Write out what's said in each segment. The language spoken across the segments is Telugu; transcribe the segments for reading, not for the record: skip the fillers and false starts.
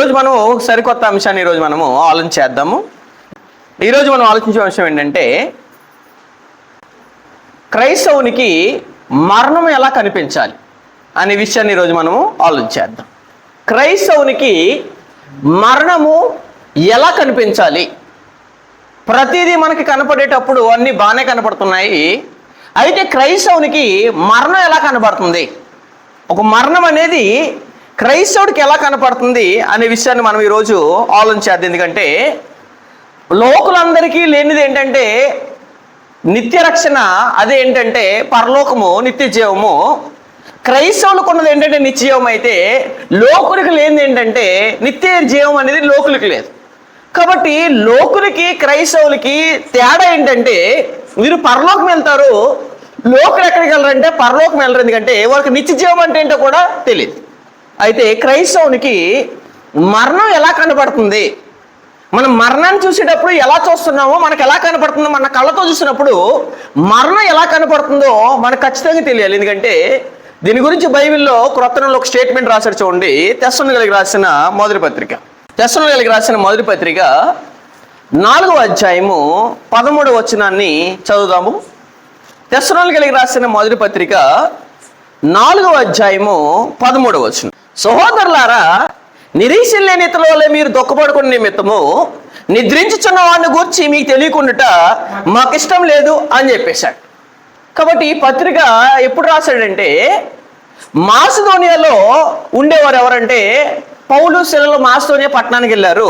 ఈరోజు మనం సరికొత్త అంశాన్ని ఈరోజు మనము ఆలోచించేద్దాము. ఈరోజు మనం ఆలోచించే అంశం ఏంటంటే క్రైస్తవునికి మరణం ఎలా కనిపించాలి అనే విషయాన్ని ఈరోజు మనము ఆలోచించేద్దాం. క్రైస్తవునికి మరణము ఎలా కనిపించాలి? ప్రతిదీ మనకి కనపడేటప్పుడు అన్నీ బాగానే కనపడుతున్నాయి. అయితే క్రైస్తవునికి మరణం ఎలా కనబడుతుంది, ఒక మరణం అనేది క్రైస్తవుడికి ఎలా కనపడుతుంది అనే విషయాన్ని మనం ఈరోజు ఆలోచించేద్దాం. ఎందుకంటే లోకులందరికీ లేనిది ఏంటంటే నిత్య రక్షణ, అదే ఏంటంటే పరలోకము, నిత్య జీవము. క్రైస్తవులకు ఉన్నది ఏంటంటే నిత్య జీవం అయితే లోకులకి లేనిది ఏంటంటే నిత్య జీవం అనేది లోకులకి లేదు. కాబట్టి లోకులకి క్రైస్తవులకి తేడా ఏంటంటే వీరు పరలోకం వెళ్తారు, లోకులు ఎక్కడికి వెళ్ళరంటే పరలోకం వెళ్ళరు. ఎందుకంటే వాళ్ళకి నిత్య జీవం అంటే ఏంటో కూడా తెలియదు. అయితే క్రైస్తవునికి మరణం ఎలా కనబడుతుంది, మనం మరణాన్ని చూసేటప్పుడు ఎలా చూస్తున్నామో, మనకు ఎలా కనపడుతుందో, మన కళ్ళతో చూసినప్పుడు మరణం ఎలా కనపడుతుందో మనకు ఖచ్చితంగా తెలియాలి. ఎందుకంటే దీని గురించి బైబిల్లో క్రొత్త నిబంధనలో ఒక స్టేట్మెంట్ రాశారు చూడండి. తెస్సలోనికీయులకు రాసిన మొదటి పత్రిక, తెస్సలోనికీయులకు రాసిన మొదటి పత్రిక 4వ అధ్యాయము 13వ వచనాన్ని చదువుదాము. తెస్సలోనికీయులకు రాసిన మొదటి పత్రిక 4వ అధ్యాయము 13వ వచనం. సహోదరులారా, నిరీక్షణ లేని ఇతరుల వల్లే మీరు దుఃఖపడుకునే నిమిత్తము నిద్రించుచున్న వాడిని గూర్చి మీకు తెలియకుండా మాకు ఇష్టం లేదు అని చెప్పేశాడు. కాబట్టి ఈ పత్రిక ఎప్పుడు రాశాడంటే మాసిదోనియాలో ఉండేవారు ఎవరంటే పౌలు, శీలలు మాసిదోనియా పట్టణానికి వెళ్ళారు.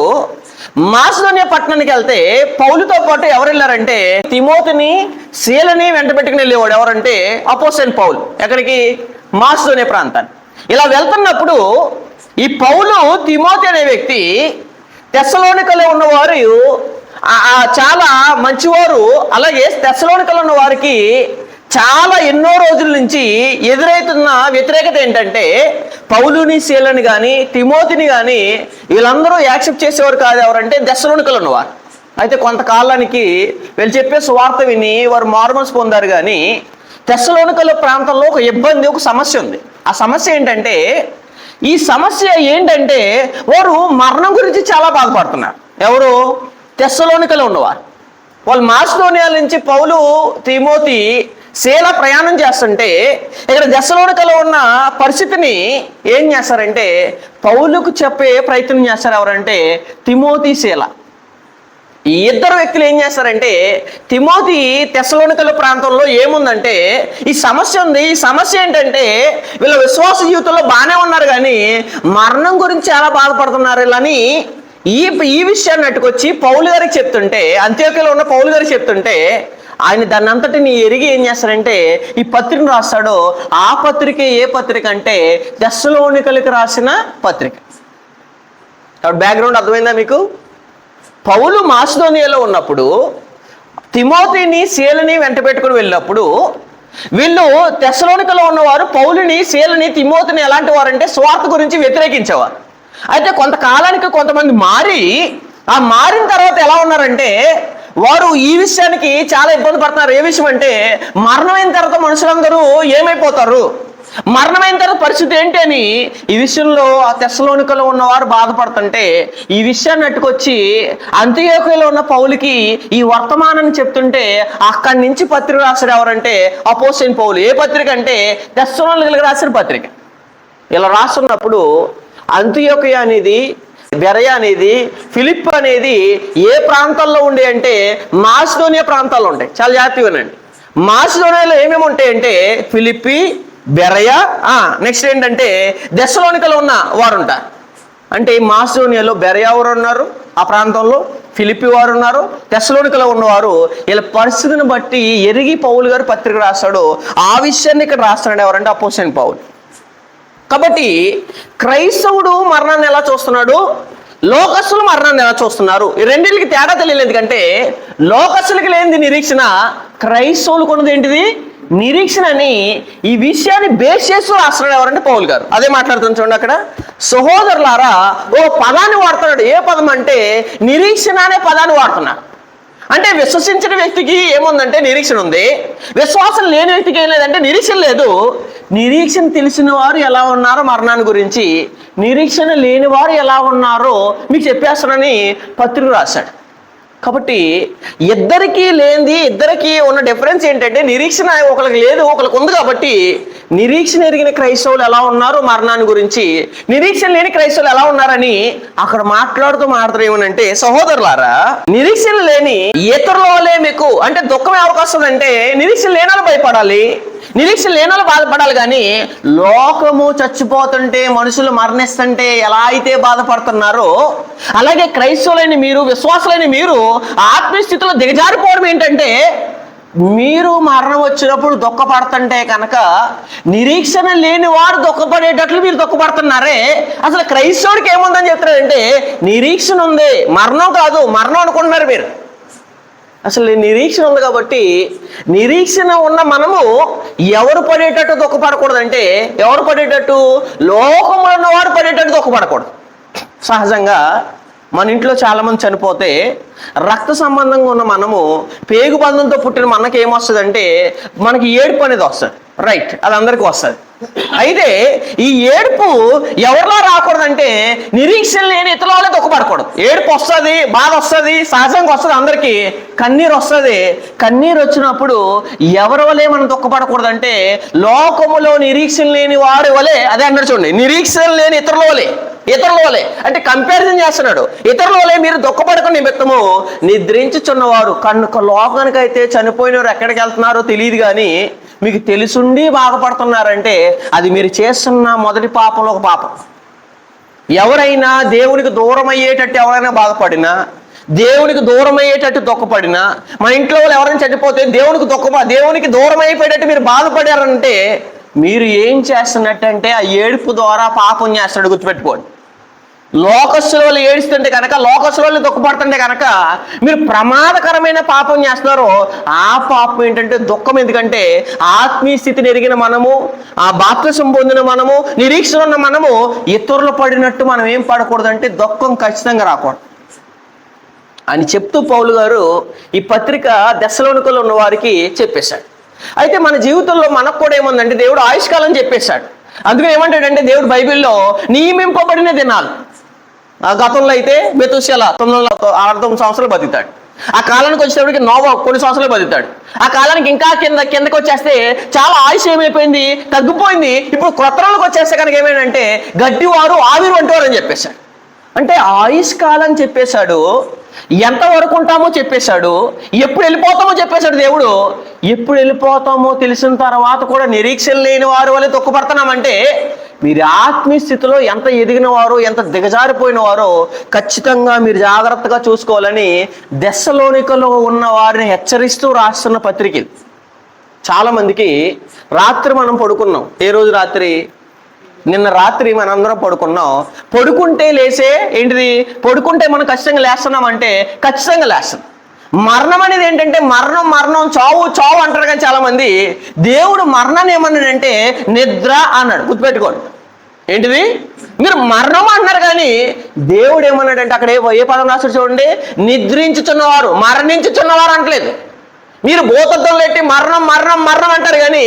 మాసిదోనియా పట్టణానికి వెళ్తే పౌలుతో పాటు ఎవరు వెళ్ళారంటే తిమోతిని, శీలని వెంట పెట్టుకుని వెళ్ళేవాడు. ఎవరంటే అపోస్తలుడైన పౌలు. ఎక్కడికి? మాసిదోనియా ప్రాంతాన్ని. ఇలా వెళ్తున్నప్పుడు ఈ పౌలు, తిమోతి అనే వ్యక్తి తెస్సలోనికలో ఉన్నవారు చాలా మంచివారు. అలాగే తెస్సలోనికలో ఉన్న వారికి చాలా ఎన్నో రోజుల నుంచి ఎదురవుతున్న వ్యతిరేకత ఏంటంటే పౌలుని, శీలని కానీ తిమోతిని కానీ వీళ్ళందరూ యాక్సెప్ట్ చేసేవారు కాదు. ఎవరంటే తెస్సలోనికలో ఉన్నవారు. అయితే కొంతకాలానికి వీళ్ళు చెప్పే సువార్త విని వారు మారుమనసు పొందారు. కానీ తెస్సలోనికలో ప్రాంతంలో ఒక ఇబ్బంది, ఒక సమస్య ఉంది. ఆ సమస్య ఏంటంటే, ఈ సమస్య ఏంటంటే వారు మరణం గురించి చాలా బాధపడుతున్నారు. ఎవరు? తెస్సలోనికలో ఉన్నవారు. వాళ్ళు మాసిదోనియా నుంచి పౌలు, తిమోతి, శీల ప్రయాణం చేస్తుంటే ఇక్కడ తెస్సలోనికలో ఉన్న పరిస్థితిని ఏం చేస్తారంటే పౌలుకు చెప్పే ప్రయత్నం చేస్తారు. ఎవరంటే తిమోతి, శీల. ఈ ఇద్దరు వ్యక్తులు ఏం చేస్తారంటే తిమోతి తెస్సలోనికల ప్రాంతంలో ఏముందంటే ఈ సమస్య ఉంది. ఈ సమస్య ఏంటంటే వీళ్ళ విశ్వాస జీవితంలో బాగానే ఉన్నారు కానీ మరణం గురించి చాలా బాధపడుతున్నారు వీళ్ళని ఈ విషయాన్ని అట్టుకొచ్చి పౌలు గారికి చెప్తుంటే, అంత్యోక్యలో ఉన్న పౌలు గారికి చెప్తుంటే ఆయన దాన్ని అంతటిని ఎరిగి ఏం చేస్తారంటే ఈ పత్రికను రాస్తాడు. ఆ పత్రిక ఏ పత్రిక అంటే తెస్సలోనికలకు రాసిన పత్రిక. కాబట్టి బ్యాక్గ్రౌండ్ అర్థమైందా మీకు? పౌలు మాసిదోనియాలో ఉన్నప్పుడు తిమోతిని, శీలని వెంట పెట్టుకుని వెళ్ళినప్పుడు వీళ్ళు తెస్సలోనికలో ఉన్నవారు పౌలుని, శీలని, తిమోతిని ఎలాంటి వారంటే స్వార్థ గురించి వ్యతిరేకించేవారు. అయితే కొంతకాలానికి కొంతమంది మారిన తర్వాత ఎలా ఉన్నారంటే వారు ఈ విషయానికి చాలా ఇబ్బంది పడుతున్నారు. ఏ విషయం అంటే మరణమైన తర్వాత మనుషులందరూ ఏమైపోతారు, మరణమైన తర్వాత పరిస్థితి ఏంటి అని ఈ విషయంలో ఆ తెస్సలోనికలో ఉన్నవారు బాధపడుతుంటే ఈ విషయాన్ని అట్టుకొచ్చి అంత్యోక్యలో ఉన్న పౌలుకి ఈ వర్తమానాన్ని చెప్తుంటే అక్కడి నుంచి పత్రిక రాశాడు. ఎవరంటే అపోస్తలుడైన పౌలు. ఏ పత్రిక అంటే తెస్సలోనికలకు రాసిన పత్రిక. ఇలా రాస్తున్నప్పుడు అంత్యోక్య అనేది, బెరయ అనేది, ఫిలిప్పి అనేది ఏ ప్రాంతాల్లో ఉండే అంటే మాసిదోనియా ప్రాంతాల్లో ఉంటాయి. చాలా జాగ్రత్తగా వినండి. మాసిదోనియాలో ఏమేమి ఉంటాయంటే ఫిలిప్పి, బెరయ, నెక్స్ట్ ఏంటంటే తెస్సలోనికలో ఉన్న వారు ఉంటారు. అంటే మాసిదోనియాలో బెరయ వారు ఉన్నారు, ఆ ప్రాంతంలో ఫిలిప్పి వారు ఉన్నారు, తెస్సలోనికలో ఉన్నవారు. ఇలా పరిస్థితిని బట్టి ఎరిగి పౌలు గారు పత్రిక రాస్తాడు. ఆ విషయాన్ని ఇక్కడ రాస్తున్నాడు. ఎవరంటే అపోస్తలుడైన పౌలు. కాబట్టి క్రైస్తవుడు మరణాన్ని ఎలా చూస్తున్నాడు, లోకస్తులు మరణాన్ని ఎలా చూస్తున్నారు, ఈ రెండింటికి తేడా తెలియలేదు. ఎందుకంటే లోకస్తులకి లేనిది నిరీక్షణ, క్రైస్తవులకు ఉన్నది ఏంటిది నిరీక్షణ అని ఈ విషయాన్ని బేస్ చేస్తూ రాస్తున్నాడు. ఎవరంటే పౌలు గారు. అదే మాట్లాడుతున్నాడు చూడండి. అక్కడ సహోదరులారా ఓ పదాన్ని వాడుతున్నాడు. ఏ పదం అంటే నిరీక్షణ అనే పదాన్ని వాడుతున్నాడు. అంటే విశ్వసించిన వ్యక్తికి ఏముందంటే నిరీక్షణ ఉంది, విశ్వాసం లేని వ్యక్తికి ఏం లేదంటే నిరీక్షణ లేదు. నిరీక్షణ తెలిసిన వారు ఎలా ఉన్నారో మరణాన్ని గురించి నిరీక్షణ లేని వారు ఎలా ఉన్నారో మీకు చెప్పేస్తానని పత్రిక రాశాడు. కాబట్టి ఇద్దరికి ఉన్న డిఫరెన్స్ ఏంటంటే నిరీక్షణ ఒకరికి లేదు, ఒకరికి ఉంది. కాబట్టి నిరీక్షణ ఎరిగిన క్రైస్తవులు ఎలా ఉన్నారు మరణాన్ని గురించి, నిరీక్షణ లేని క్రైస్తవులు ఎలా ఉన్నారని అక్కడ మాట్లాడుతూ ఏమనంటే, సహోదరులారా, నిరీక్షణ లేని ఇతరుల వల్లే మీకు అంటే దుఃఖం ఎవరికి వస్తుందంటే నిరీక్షణ లేని వాళ్ళు భయపడాలి, నిరీక్షణ లేని వాళ్ళు బాధపడాలి. కానీ లోకము చచ్చిపోతుంటే, మనుషులు మరణిస్తుంటే ఎలా అయితే బాధపడుతున్నారో అలాగే క్రైస్తవులైన మీరు, విశ్వాసులైన మీరు ఆత్మీయ స్థితిలో దిగజారిపోవడం ఏంటంటే, మీరు మరణం వచ్చినప్పుడు దుఃఖపడుతుంటే కనుక నిరీక్షణ లేని వారు దుఃఖపడేటట్లు మీరు దుఃఖపడుతున్నారే. అసలు క్రైస్తవుడికి ఏముందని చెప్తారంటే నిరీక్షణ ఉంది, మరణం కాదు. మరణం అనుకుంటున్నారు మీరు. అసలు నిరీక్షణ ఉంది. కాబట్టి నిరీక్షణ ఉన్న మనము ఎవరు పడేటట్టు దుఃఖపడకూడదంటే, ఎవరు పడేటట్టు, లోకంలో ఉన్నవాడు పడేటట్టు దుఃఖపడకూడదు. సహజంగా మన ఇంట్లో చాలామంది చనిపోతే రక్త సంబంధంగా ఉన్న మనము, పేగు బంధంతో పుట్టిన మనకి ఏమొస్తుందంటే మనకి ఏడుపు అనేది వస్తుంది. రైట్, అది అందరికీ వస్తుంది. అయితే ఈ ఏడుపు ఎవరిలో రాకూడదంటే నిరీక్షణ లేని ఇతరులే దుఃఖపడకూడదు. ఏడుపు వస్తుంది, బాధ వస్తుంది, సహజంగా వస్తుంది, అందరికీ కన్నీరు వస్తుంది. కన్నీరు వచ్చినప్పుడు ఎవరి వలే మనం దుఃఖపడకూడదంటే లోకములో నిరీక్షణ లేని వారి వలే, అదే అన్నాడు చూడండి, నిరీక్షణ లేని ఇతరుల వలే అంటే కంపారిజన్ చేస్తున్నాడు. ఇతరుల వలే మీరు దుఃఖపడకుండా నిమిత్తము నిద్రించుచున్నవారు. లోకానికి అయితే చనిపోయిన వారు ఎక్కడికి వెళ్తున్నారో తెలియదు, కానీ మీకు తెలుసుండి బాధపడుతున్నారంటే అది మీరు చేస్తున్న మొదటి పాపంలో ఒక పాపం. ఎవరైనా దేవునికి దూరం అయ్యేటట్టు ఎవరైనా బాధపడినా, దేవునికి దూరం అయ్యేటట్టు దుఃఖపడినా, మన ఇంట్లో వాళ్ళు ఎవరైనా చనిపోతే దేవునికి దూరం అయిపోయేటట్టు మీరు బాధపడారంటే మీరు ఏం చేస్తున్నట్టంటే ఆ ఏడుపు ద్వారా పాపం చేస్తాడు. గుర్తుపెట్టుకోండి. లోకస్తులు ఏడుస్తుంటే కనుక, లోకస్తులు దుఃఖపడుతుంటే కనుక మీరు ప్రమాదకరమైన పాపం చేస్తున్నారు. ఆ పాపం ఏంటంటే దుఃఖం. ఎందుకంటే ఆత్మీయ స్థితిని ఎరిగిన మనము, ఆ బాప్తిసం పొందిన మనము, నిరీక్షణ ఉన్న మనము ఇతరులు పడినట్టు మనం ఏం పడకూడదంటే దుఃఖం ఖచ్చితంగా రాకూడదు అని చెప్తూ పౌలు గారు ఈ పత్రిక దెస్సలోనికలో ఉన్న వారికి చెప్పేశాడు. అయితే మన జీవితంలో మనకు కూడా ఏముందంటే దేవుడు ఆయుష్కాలం చెప్పేశాడు. అందుకని ఏమంటాడంటే దేవుడు బైబిల్లో నియమింపబడిన దినాలు. గతంలో అయితే మెతుషెల 960 సంవత్సరాలు బతుకుతాడు. ఆ కాలానికి వచ్చేటప్పటికి నోవా కొన్ని సంవత్సరాలు బతుకుతాడు. ఆ కాలానికి ఇంకా కిందకి వచ్చేస్తే చాలా ఆయుష్ ఏమైపోయింది, తగ్గిపోయింది. ఇప్పుడు క్రొత్త రోజులకు వచ్చేస్తే కనుక ఏమైందంటే గడ్డివారు ఆవిరి వంటివారు అని చెప్పేశాడు. అంటే ఆయుష్ కాలం చెప్పేశాడు, ఎంతవరకు ఉంటామో చెప్పేశాడు, ఎప్పుడు వెళ్ళిపోతామో చెప్పేశాడు దేవుడు. ఎప్పుడు వెళ్ళిపోతామో తెలిసిన తర్వాత కూడా నిరీక్షణ లేని వారి వల్ల దుఃఖపడుతున్నామంటే మీరు ఆత్మీయ స్థితిలో ఎంత ఎదిగిన వారో, ఎంత దిగజారిపోయిన వారో ఖచ్చితంగా మీరు జాగ్రత్తగా చూసుకోవాలని దెస్సలోనికలో ఉన్న వారిని హెచ్చరిస్తూ రాస్తున్న పత్రికలు. చాలామందికి రాత్రి మనం పడుకున్నాం. ఏ రోజు రాత్రి? నిన్న రాత్రి మనందరం పడుకున్నాం. పడుకుంటే లేసే ఏంటిది, పడుకుంటే మనం ఖచ్చితంగా లేస్తున్నాం అంటే ఖచ్చితంగా లేస్తున్నాం. మరణం అనేది ఏంటంటే మరణం చావు అంటారు. కానీ చాలామంది దేవుడు మరణాన్ని ఏమన్నాడంటే నిద్ర అన్నాడు. గుర్తుపెట్టుకోండి. ఏంటిది, మీరు మరణం అంటున్నారు కానీ దేవుడు ఏమన్నాడంటే అక్కడ ఏ పదం రాస్తాడు చూడండి, నిద్రించుచున్నవారు, మరణించుచున్నవారు అంటలేదు. మీరు భూతత్వం పెట్టి మరణం అంటారు కానీ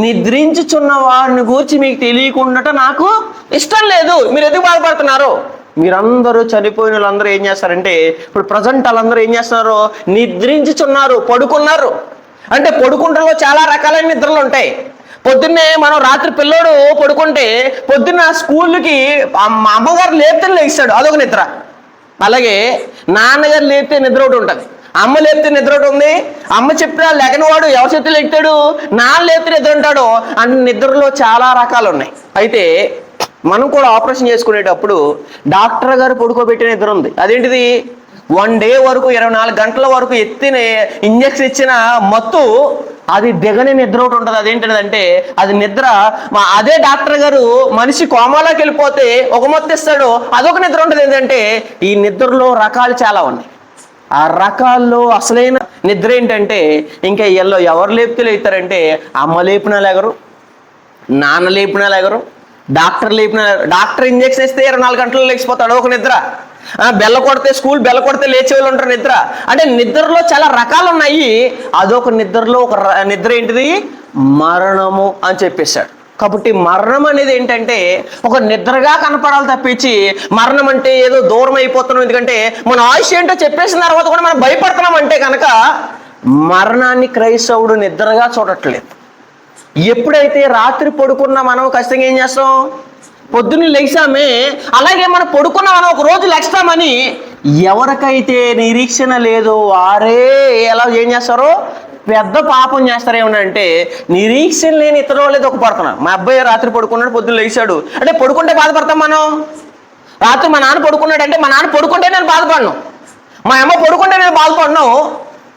నిద్రించుచున్న వారిని గురించి మీకు తెలియకుండా నాకు ఇష్టం లేదు. మీరు ఎందుకు బాధపడుతున్నారు? మీరందరూ చనిపోయిన వాళ్ళందరూ ఏం చేస్తారంటే ఇప్పుడు ప్రజెంట్ వాళ్ళందరూ ఏం చేస్తున్నారు, నిద్రించుచున్నారు, పడుకున్నారు. అంటే పడుకుంటలో చాలా రకాలైన నిద్రలు ఉంటాయి. పొద్దున్నే మనం రాత్రి పిల్లోడు పడుకుంటే పొద్దున్న స్కూల్కి అమ్మగారు లేపితే లేస్తాడు, అదొక నిద్ర. అలాగే నాన్నగారు లేపితే నిద్ర ఒకటి ఉంటుంది, అమ్మ లేపితే నిద్ర ఒకటి ఉంది. అమ్మ చెప్పినా లేకనివాడు ఎవరి చేతులు ఎక్కుతాడు, నాన్న లేపితే నిద్ర ఉంటాడు. అంటే నిద్రలో చాలా రకాలు ఉన్నాయి. అయితే మనం కూడా ఆపరేషన్ చేసుకునేటప్పుడు డాక్టర్ గారు పడుకోబెట్టిన నిద్ర ఉంది. అదేంటిది, 1 డే వరకు 24 గంటల వరకు ఎత్తిన ఇంజక్షన్ ఇచ్చిన మత్తు, అది దిగని నిద్ర ఒకటి ఉంటుంది. అదేంటంటే అది నిద్ర. అదే డాక్టర్ గారు మనిషి కోమాలోకి వెళ్ళిపోతే ఒక మత్తు ఇస్తాడు, అదొక నిద్ర ఉంటుంది. ఏంటంటే ఈ నిద్రలో రకాలు చాలా ఉన్నాయి. ఆ రకాల్లో అసలైన నిద్ర ఏంటంటే ఇంకా ఎవరు లేపితే లేస్తారంటే అమ్మ లేపినా లేగరు, నాన్న లేపినా లేగరు, డాక్టర్ ఇంజక్షన్ ఇస్తే 24 గంటల్లో లేచిపోతాడు, ఒక నిద్ర. స్కూల్ బెల్ల కొడితే లేచే వాళ్ళు ఉంటారు, నిద్ర. అంటే నిద్రలో చాలా రకాలు ఉన్నాయి. అదొక నిద్రలో ఒక నిద్ర ఏంటిది, మరణము అని చెప్పేశాడు. కాబట్టి మరణం అనేది ఏంటంటే ఒక నిద్రగా కనపడాలి తప్పించి మరణం అంటే ఏదో దూరం అయిపోతున్నాం. ఎందుకంటే మన ఆయుష్ ఏంటో చెప్పేసిన తర్వాత కూడా మనం భయపడుతున్నాం అంటే కనుక మరణాన్ని క్రైస్తవుడు నిద్రగా చూడట్లేదు. ఎప్పుడైతే రాత్రి పడుకున్నా మనం ఖచ్చితంగా ఏం చేస్తాం, పొద్దున్న లెగిసామే, అలాగే మనం పడుకున్న మనం ఒక రోజు లెగిస్తామని ఎవరికైతే నిరీక్షణ లేదో వారే ఎలా ఏం చేస్తారో పెద్ద పాపం చేస్తారు. ఏమనంటే నిరీక్షణ లేని ఇతరులు వాళ్ళే దుఃఖపడుతున్నారు. మా అబ్బాయి రాత్రి పడుకున్నాడు, పొద్దున్న లేచాడు అంటే పడుకుంటే బాధపడతాం మనం. రాత్రి మా నాన్న పడుకున్నాడు అంటే మా నాన్న పడుకుంటే నేను బాధపడను, మా అమ్మ పడుకుంటే నేను బాధపడను.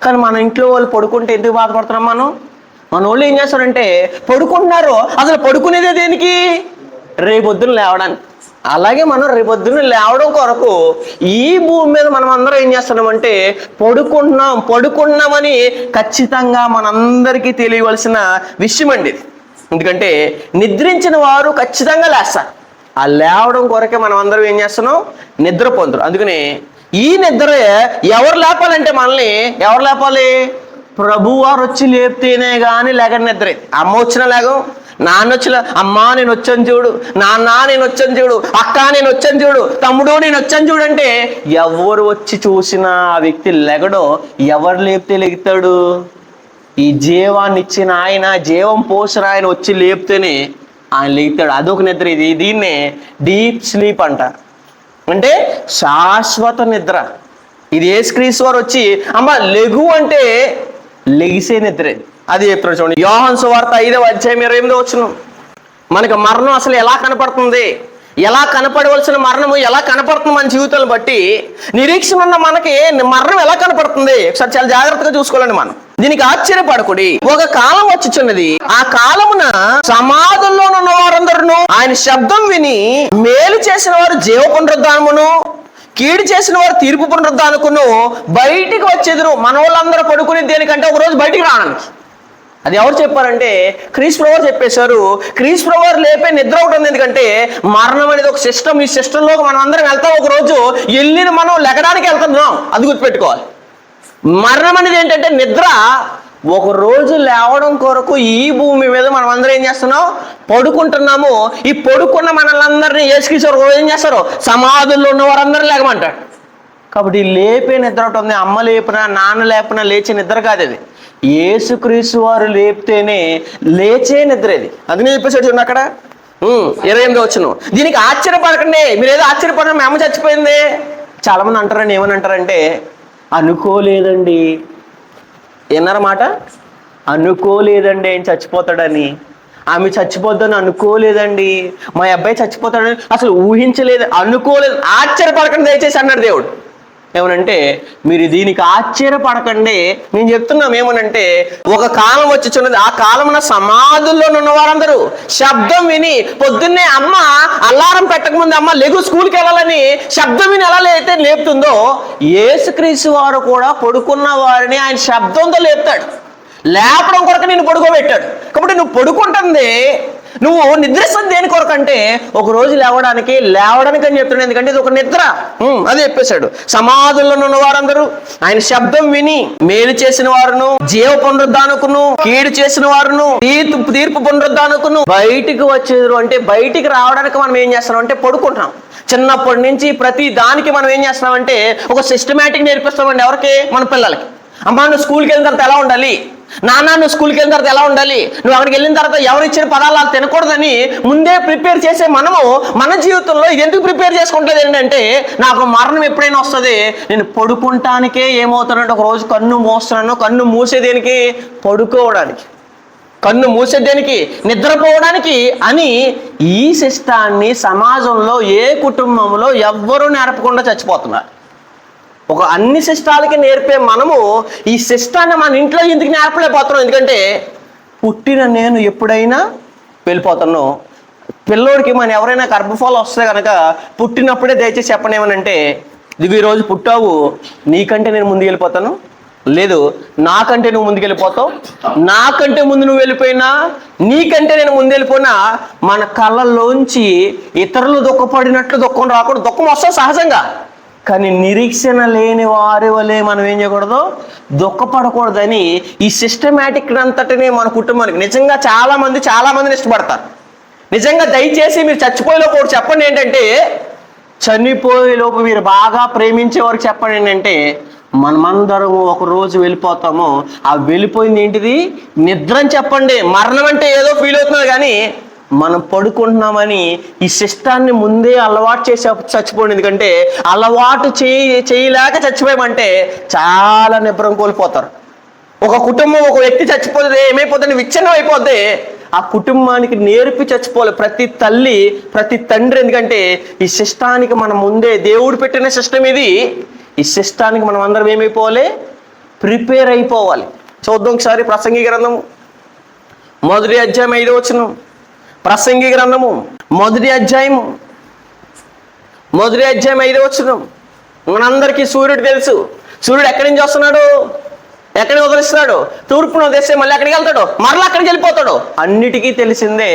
కానీ మన ఇంట్లో వాళ్ళు పడుకుంటే ఎందుకు బాధపడుతున్నాం మనం? మన వాళ్ళు ఏం చేస్తారంటే పడుకుంటున్నారు, అసలు పడుకునేదే దేనికి? రేపొద్దున లేవడానికి. అలాగే మనం రేపొద్దున లేవడం కొరకు ఈ భూమి మీద మనం అందరం ఏం చేస్తున్నామంటే పడుకున్నామని ఖచ్చితంగా మనందరికీ తెలియవలసిన విషయం అండి. ఎందుకంటే నిద్రించిన వారు ఖచ్చితంగా లేస్తారు. ఆ లేవడం కొరకే మనం అందరం ఏం చేస్తున్నాం, నిద్ర పొందుతారు. అందుకని ఈ నిద్ర ఎవరు లేపాలంటే మనల్ని ఎవరు లేపాలి? ప్రభువారు వచ్చి లేపితేనే కానీ లేక నిద్ర. అమ్మ వచ్చినా లేగం, నాన్న వచ్చిన అమ్మా నేను వచ్చాను చూడు, నాన్న నేను వచ్చాను చూడు, అక్క నేను వచ్చాను చూడు, తమ్ముడు నేను వచ్చాను చూడు అంటే ఎవరు వచ్చి చూసినా ఆ వ్యక్తి లెగడో. ఎవరు లేపితే లెగుతాడు? ఈ జీవాన్ని ఇచ్చిన ఆయన, జీవం పోసిన ఆయన వచ్చి లేపితేనే ఆయన లెగుతాడు. అదొక నిద్ర. దీన్నే డీప్ స్లీప్ అంటారు, అంటే శాశ్వత నిద్ర. ఇది యేసుక్రీస్తు వారు వచ్చి అమ్మ లెగు అంటే లెగిసే నిద్ర. అది చెప్తాడు చూడండి, యోహాను సువార్త 5వ అధ్యాయం 28వ వచనం. మనకి మరణం అసలు ఎలా కనపడుతుంది, ఎలా కనపడవలసిన మరణము ఎలా కనపడుతుంది మన జీవితాలను బట్టి, నిరీక్షణ ఉన్న మనకి మరణం ఎలా కనపడుతుంది ఒకసారి చాలా జాగ్రత్తగా చూసుకోవాలండి మనం. దీనికి ఆశ్చర్యపడకుడి, ఒక కాలం వచ్చుచున్నది, ఆ కాలమున సమాధుల్లో ఉన్న వారందరూ ఆయన శబ్దం విని మేలు చేసిన వారు జీవ పునరుద్ధానమును, కీడు చేసిన వారు తీర్పు పునరుద్ధానకును బయటికి వచ్చేదురు. మన వాళ్ళందరూ పడుకునే దేనికంటే ఒక రోజు బయటికి రావడానికి. అది ఎవరు చెప్పారంటే క్రీస్తు ప్రభువు చెప్పేశారు. క్రీస్తు ప్రభువు లేపే నిద్ర ఒకటి ఉంది. ఎందుకంటే మరణం అనేది ఒక సిస్టమ్. ఈ సిస్టంలోకి మనం అందరం వెళ్తాం. ఒక రోజు వెళ్ళిన మనం లెగడానికి వెళ్తున్నాం, అది గుర్తుపెట్టుకోవాలి. మరణం అనేది ఏంటంటే నిద్ర. ఒక రోజు లేవడం కొరకు ఈ భూమి మీద మనం అందరం ఏం చేస్తున్నాం, పడుకుంటున్నాము. ఈ పడుకున్న మనల్ని యేసుక్రీస్తు ఏం చేస్తారు, సమాధుల్లో ఉన్న వారందరూ లేకమంటాడు. కాబట్టి లేపే నిద్ర ఒకటి ఉంది. అమ్మ లేపినా నాన్న లేపినా లేచే నిద్ర కాదు అది. యేసుక్రీస్తు వారు లేపితేనే లేచే నిద్ర ఇది. అందుకని చెప్పేసి చూడండి అక్కడ 28వ వచనం. దీనికి ఆశ్చర్యపడకండి. మీరు ఏదో ఆశ్చర్యపడడం, మా అమ్మ చచ్చిపోయింది. చాలా మంది అంటారండి, ఏమని అంటారంటే అనుకోలేదండి. విన్నారన్నమాట, అనుకోలేదండి ఆయన చచ్చిపోతాడని. ఆమె చచ్చిపోద్దని అనుకోలేదండి. మా అబ్బాయి చచ్చిపోతాడని అసలు ఊహించలేదు, అనుకోలేదు. ఆశ్చర్యపడకండి దయచేసి అన్నాడు దేవుడు. ఏమనంటే మీరు దీనికి ఆశ్చర్యపడకండి. నేను చెప్తున్నాం ఏమనంటే ఒక కాలం వచ్చుచున్నది, ఆ కాలమున సమాధుల్లో ఉన్న వారందరూ శబ్దం విని, పొద్దున్నే అమ్మ అల్లారం పెట్టకముందు అమ్మ లెగు స్కూల్కి వెళ్ళాలని శబ్దం విని ఎలా అయితే లేపుతుందో, యేసుక్రీస్తు వారు కూడా పడుకున్న వారిని ఆయన శబ్దంతో లేపుతాడు. లేపడం కొరకు నేను పడుకోబెట్టాడు. కాబట్టి నువ్వు పడుకుంటుంది, నువ్వు నిద్రిస్తుంది దేని కొరకు అంటే ఒక రోజు లేవడానికి అని చెప్తున్నాడు. ఎందుకంటే ఇది ఒక నిద్ర. అదే చెప్పేశాడు. సమాధుల్లో ఉన్న వారందరూ ఆయన శబ్దం విని మేలు చేసిన వారును, జీవ పునరుద్ధానకును, కీడు చేసిన వారును, తీర్పు పునరుద్ధానకును బయటికి వచ్చేరు. అంటే బయటికి రావడానికి మనం ఏం చేస్తున్నాం అంటే పడుకుంటాం. చిన్నప్పటి నుంచి ప్రతి దానికి మనం ఏం చేస్తున్నామంటే ఒక సిస్టమేటిక్ నేర్పిస్తామండి. ఎవరికి? మన పిల్లలకి. అమ్మా నువ్వు స్కూల్కి వెళ్ళిన తర్వాత ఎలా ఉండాలి, నాన్న నువ్వు స్కూల్కి వెళ్ళిన తర్వాత ఎలా ఉండాలి, నువ్వు అక్కడికి వెళ్ళిన తర్వాత ఎవరు ఇచ్చిన పదాలు తినకూడదని ముందే ప్రిపేర్ చేసే మనము మన జీవితంలో ఇది ఎందుకు ప్రిపేర్ చేసుకుంటుంది ఏంటంటే నాకు మరణం ఎప్పుడైనా వస్తుంది, నేను పడుకుంటానికే ఏమవుతానంటే ఒక రోజు కన్ను మూస్తున్నాను. కన్ను మూసేదేనికి? పడుకోవడానికి. కన్ను మూసేదేనికి? నిద్రపోవడానికి అని ఈ సిస్టాన్ని సమాజంలో ఏ కుటుంబంలో ఎవ్వరూ నేర్పకుండా చచ్చిపోతున్నారు. ఒక అన్ని సిస్టాలకి నేర్పే మనము ఈ సిస్టాన్ని మన ఇంట్లో ఎందుకు నేర్పలేకపోతున్నాం? ఎందుకంటే పుట్టిన నేను ఎప్పుడైనా వెళ్ళిపోతాను. పిల్లోడికి మన ఎవరైనా గర్భఫలం వస్తే కనుక పుట్టినప్పుడే దయచేసి చెప్పనేమనంటే ఇది ఈరోజు పుట్టావు, నీకంటే నేను ముందుకు వెళ్ళిపోతాను, లేదు నాకంటే నువ్వు ముందుకు వెళ్ళిపోతావు, నాకంటే ముందు నువ్వు వెళ్ళిపోయినా, నీకంటే నేను ముందు వెళ్ళిపోయినా మన కళ్ళల్లోంచి ఇతరులు దుఃఖపడినట్లు దుఃఖం రాకూడదు. దుఃఖం వస్తుంది సహజంగా, కానీ నిరీక్షణ లేని వారి వలె మనం ఏం చేయకూడదు, దుఃఖపడకూడదని ఈ సిస్టమేటిక్ అంతటిని మన కుటుంబానికి నిజంగా చాలా మందిని ఇష్టపడతారు. నిజంగా దయచేసి మీరు చచ్చిపోయేలోపు ఒకటి చెప్పండి ఏంటంటే, చనిపోయేలోపు మీరు బాగా ప్రేమించే వరకు చెప్పండి ఏంటంటే, మనమందరము ఒక రోజు వెళ్ళిపోతాము. ఆ వెళ్ళిపోయింది ఏంటిది? నిద్ర అని చెప్పండి. మరణం అంటే ఏదో ఫీల్ అవుతున్నారు, కానీ మనం పడుకుంటున్నామని ఈ సిస్టాన్ని ముందే అలవాటు చేసి చచ్చిపోయింది. ఎందుకంటే అలవాటు చేయలేక చచ్చిపోయామంటే చాలా నిబ్రం కోల్పోతారు. ఒక కుటుంబం, ఒక వ్యక్తి చచ్చిపోతే ఏమైపోతుంది? విచ్ఛిన్నం అయిపోద్ది. ఆ కుటుంబానికి నేర్పి చచ్చిపోవాలి ప్రతి తల్లి, ప్రతి తండ్రి. ఎందుకంటే ఈ సిస్టానికి మనం ముందే, దేవుడు పెట్టిన సిస్టమ్ ఇది. ఈ సిస్టానికి మనం అందరం ఏమైపోవాలి? ప్రిపేర్ అయిపోవాలి. చూద్దాం ఒకసారి ప్రసంగి గ్రంథము 1వ అధ్యాయం 5వ వచనం. ప్రసంగి గ్రంథము 1వ అధ్యాయం 5వ వచనం. మనందరికీ సూర్యుడు తెలుసు. సూర్యుడు ఎక్కడి నుంచి వస్తున్నాడు? ఎక్కడికి ఉదరిస్తున్నాడు? తూర్పును ఉదరిస్తే మళ్ళీ ఎక్కడికి వెళ్తాడు? మరలా అక్కడికి వెళ్ళిపోతాడు. అన్నిటికీ తెలిసిందే.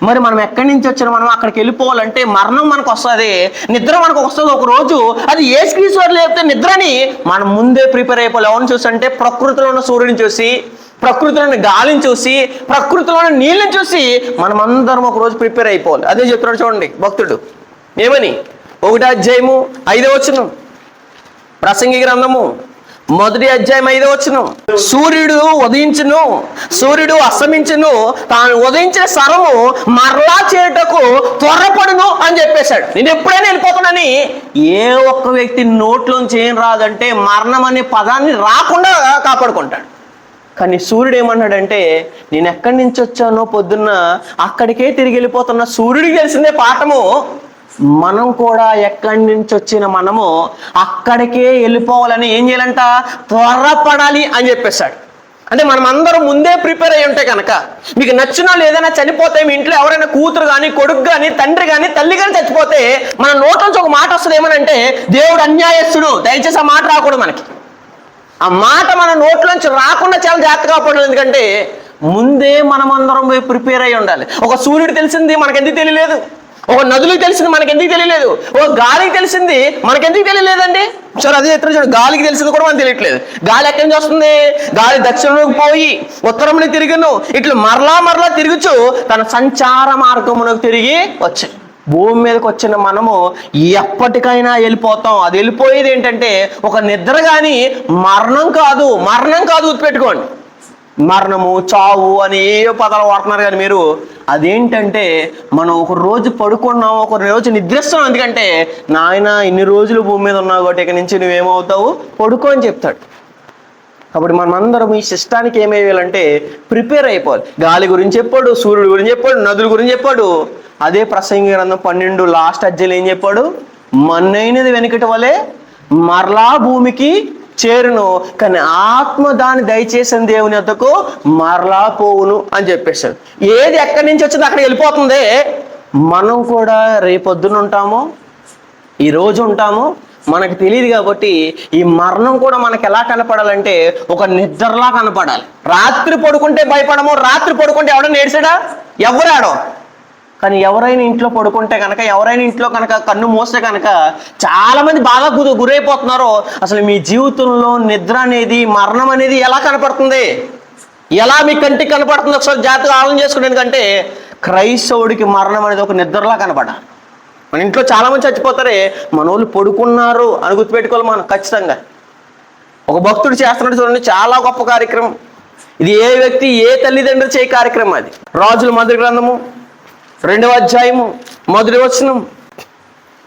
మరి మనం ఎక్కడి నుంచి వచ్చినా మనం అక్కడికి వెళ్ళిపోవాలంటే మరణం మనకు వస్తుంది, నిద్ర మనకు వస్తుంది ఒక రోజు. అది యేసుక్రీస్తు వారు లేకపోతే నిద్రని మనం ముందే ప్రిపేర్ అయిపోవాలి. ఎవరిని చూసి అంటే, ప్రకృతిలో ఉన్న సూర్యుని చూసి, ప్రకృతిలోని గాలిని చూసి, ప్రకృతిలోని నీళ్ళని చూసి మనం అందరం ఒక రోజు ప్రిపేర్ అయిపోవాలి. అదే చెప్తున్నాడు చూడండి భక్తుడు. ఏమని? 1వ అధ్యాయము 5వ వచనం. ప్రసంగి గ్రంథము 1వ అధ్యాయం 5వ వచనం. సూర్యుడు ఉదయించును, సూర్యుడు అస్తమించును, తాను ఉదయించిన సరము మరలా చేయుటకు త్వరపడును అని చెప్పేశాడు. నేను ఎప్పుడైనా వెళ్ళిపోతానని ఏ ఒక్క వ్యక్తి నోట్లోంచి ఏం రాదంటే మరణం అనే పదాన్ని రాకుండా కాపాడుకుంటాడు. కానీ సూర్యుడు ఏమన్నాడంటే, నేను ఎక్కడి నుంచి వచ్చానో పొద్దున్న అక్కడికే తిరిగి వెళ్ళిపోతున్న సూర్యుడికి తెలిసిందే పాఠము. మనం కూడా ఎక్కడి నుంచి వచ్చిన మనము అక్కడికే వెళ్ళిపోవాలని ఏం చేయాలంట? త్వరపడాలి అని చెప్పేశాడు. అంటే మనం అందరం ముందే ప్రిపేర్ అయ్యి ఉంటే కనుక, మీకు నచ్చినా లేదైనా చనిపోతే, మీ ఇంట్లో ఎవరైనా కూతురు కానీ, కొడుకు కానీ, తండ్రి కానీ, తల్లి కానీ చచ్చిపోతే మన నోట్లోంచి ఒక మాట వస్తుంది. ఏమనంటే, దేవుడు అన్యాయస్తుడు. దయచేసి ఆ మాట రాకూడదు మనకి. ఆ మాట మన నోట్లోంచి రాకుండా చాలా జాగ్రత్తగా పడాలి. ఎందుకంటే ముందే మనమందరం ప్రిపేర్ అయ్యి ఉండాలి. ఒక సూర్యుడు తెలిసింది మనకెందుకు తెలియలేదు? ఒక నదులకు తెలిసింది మనకెందుకు తెలియలేదు? ఒక గాలికి తెలిసింది మనకెందుకు తెలియలేదండి? సరే అదే ఎత్తున చూడు, గాలికి తెలిసింది కూడా మనకు తెలియట్లేదు. గాలి ఎక్కడి నుంచి వస్తుంది? గాలి దక్షిణంలోకి పోయి ఉత్తరంలో తిరిగిను, ఇట్లా మరలా తిరుగుచు తన సంచార మార్గమునకు తిరిగి వచ్చాయి. భూమి మీదకి వచ్చిన మనము ఎప్పటికైనా వెళ్ళిపోతాం. అది వెళ్ళిపోయేది ఏంటంటే ఒక నిద్ర, కానీ మరణం కాదు. గుర్తుపెట్టుకోండి. మరణము, చావు అని ఏ పదాలు వాడుతున్నారు కానీ మీరు, అదేంటంటే మనం ఒక రోజు పడుకున్నాం, ఒక రోజు నిద్రిస్తున్నాం. ఎందుకంటే నాయన ఇన్ని రోజులు భూమి మీద ఉన్నావు కాబట్టి ఇక నుంచి నువ్వేమవుతావు? పడుకో అని చెప్తాడు. కాబట్టి మనం అందరం ఈ సిస్టానికి ఏమయ్యాలంటే ప్రిపేర్ అయిపోవాలి. గాలి గురించి చెప్పాడు, సూర్యుడు గురించి చెప్పాడు, నదుల గురించి చెప్పాడు. అదే ప్రసంగి గ్రంథం 12 లాస్ట్ అధ్యాయం ఏం చెప్పాడు? మన్నైనది వెనుకటి వలె మరలా భూమికి చేరును, కానీ ఆత్మ దాన్ని దయచేసిన దేవుని వద్దకు మరలా పోవును అని చెప్పేశాడు. ఏది ఎక్కడి నుంచి వచ్చిందో అక్కడికి వెళ్ళిపోతుంది. మనం కూడా రేపొద్దున ఉంటాము, ఈరోజు ఉంటాము, మనకు తెలియదు. కాబట్టి ఈ మరణం కూడా మనకు ఎలా కనపడాలంటే ఒక నిద్రలా కనపడాలి. రాత్రి పడుకుంటే భయపడము, రాత్రి పడుకుంటే ఎవడన్నా ఏడ్చాడా? ఎవరాడో. కానీ ఎవరైనా ఇంట్లో పడుకుంటే కనుక, ఎవరైనా ఇంట్లో కనుక కన్ను మూస్తే కనుక చాలా మంది బాగా గురైపోతున్నారు. అసలు మీ జీవితంలో నిద్ర అనేది, మరణం అనేది ఎలా కనపడుతుంది? ఎలా మీ కంటికి కనపడుతుంది? ఒకసారి జాగ్రత్తగా ఆలోచన చేసుకోండి. ఎందుకంటే క్రైస్తవుడికి మరణం అనేది ఒక నిద్రలా కనపడాలి. మన ఇంట్లో చాలా మంది చచ్చిపోతారే, మన వాళ్ళు పడుకున్నారు అని గుర్తుపెట్టుకోవాలి మనం ఖచ్చితంగా. ఒక భక్తుడు చేస్తున్నట్టు చూడండి, చాలా గొప్ప కార్యక్రమం ఇది. ఏ వ్యక్తి, ఏ తల్లిదండ్రులు చేయ కార్యక్రమం అది. రాజుల మొదటి గ్రంథము 2వ అధ్యాయము 1వ వచనం.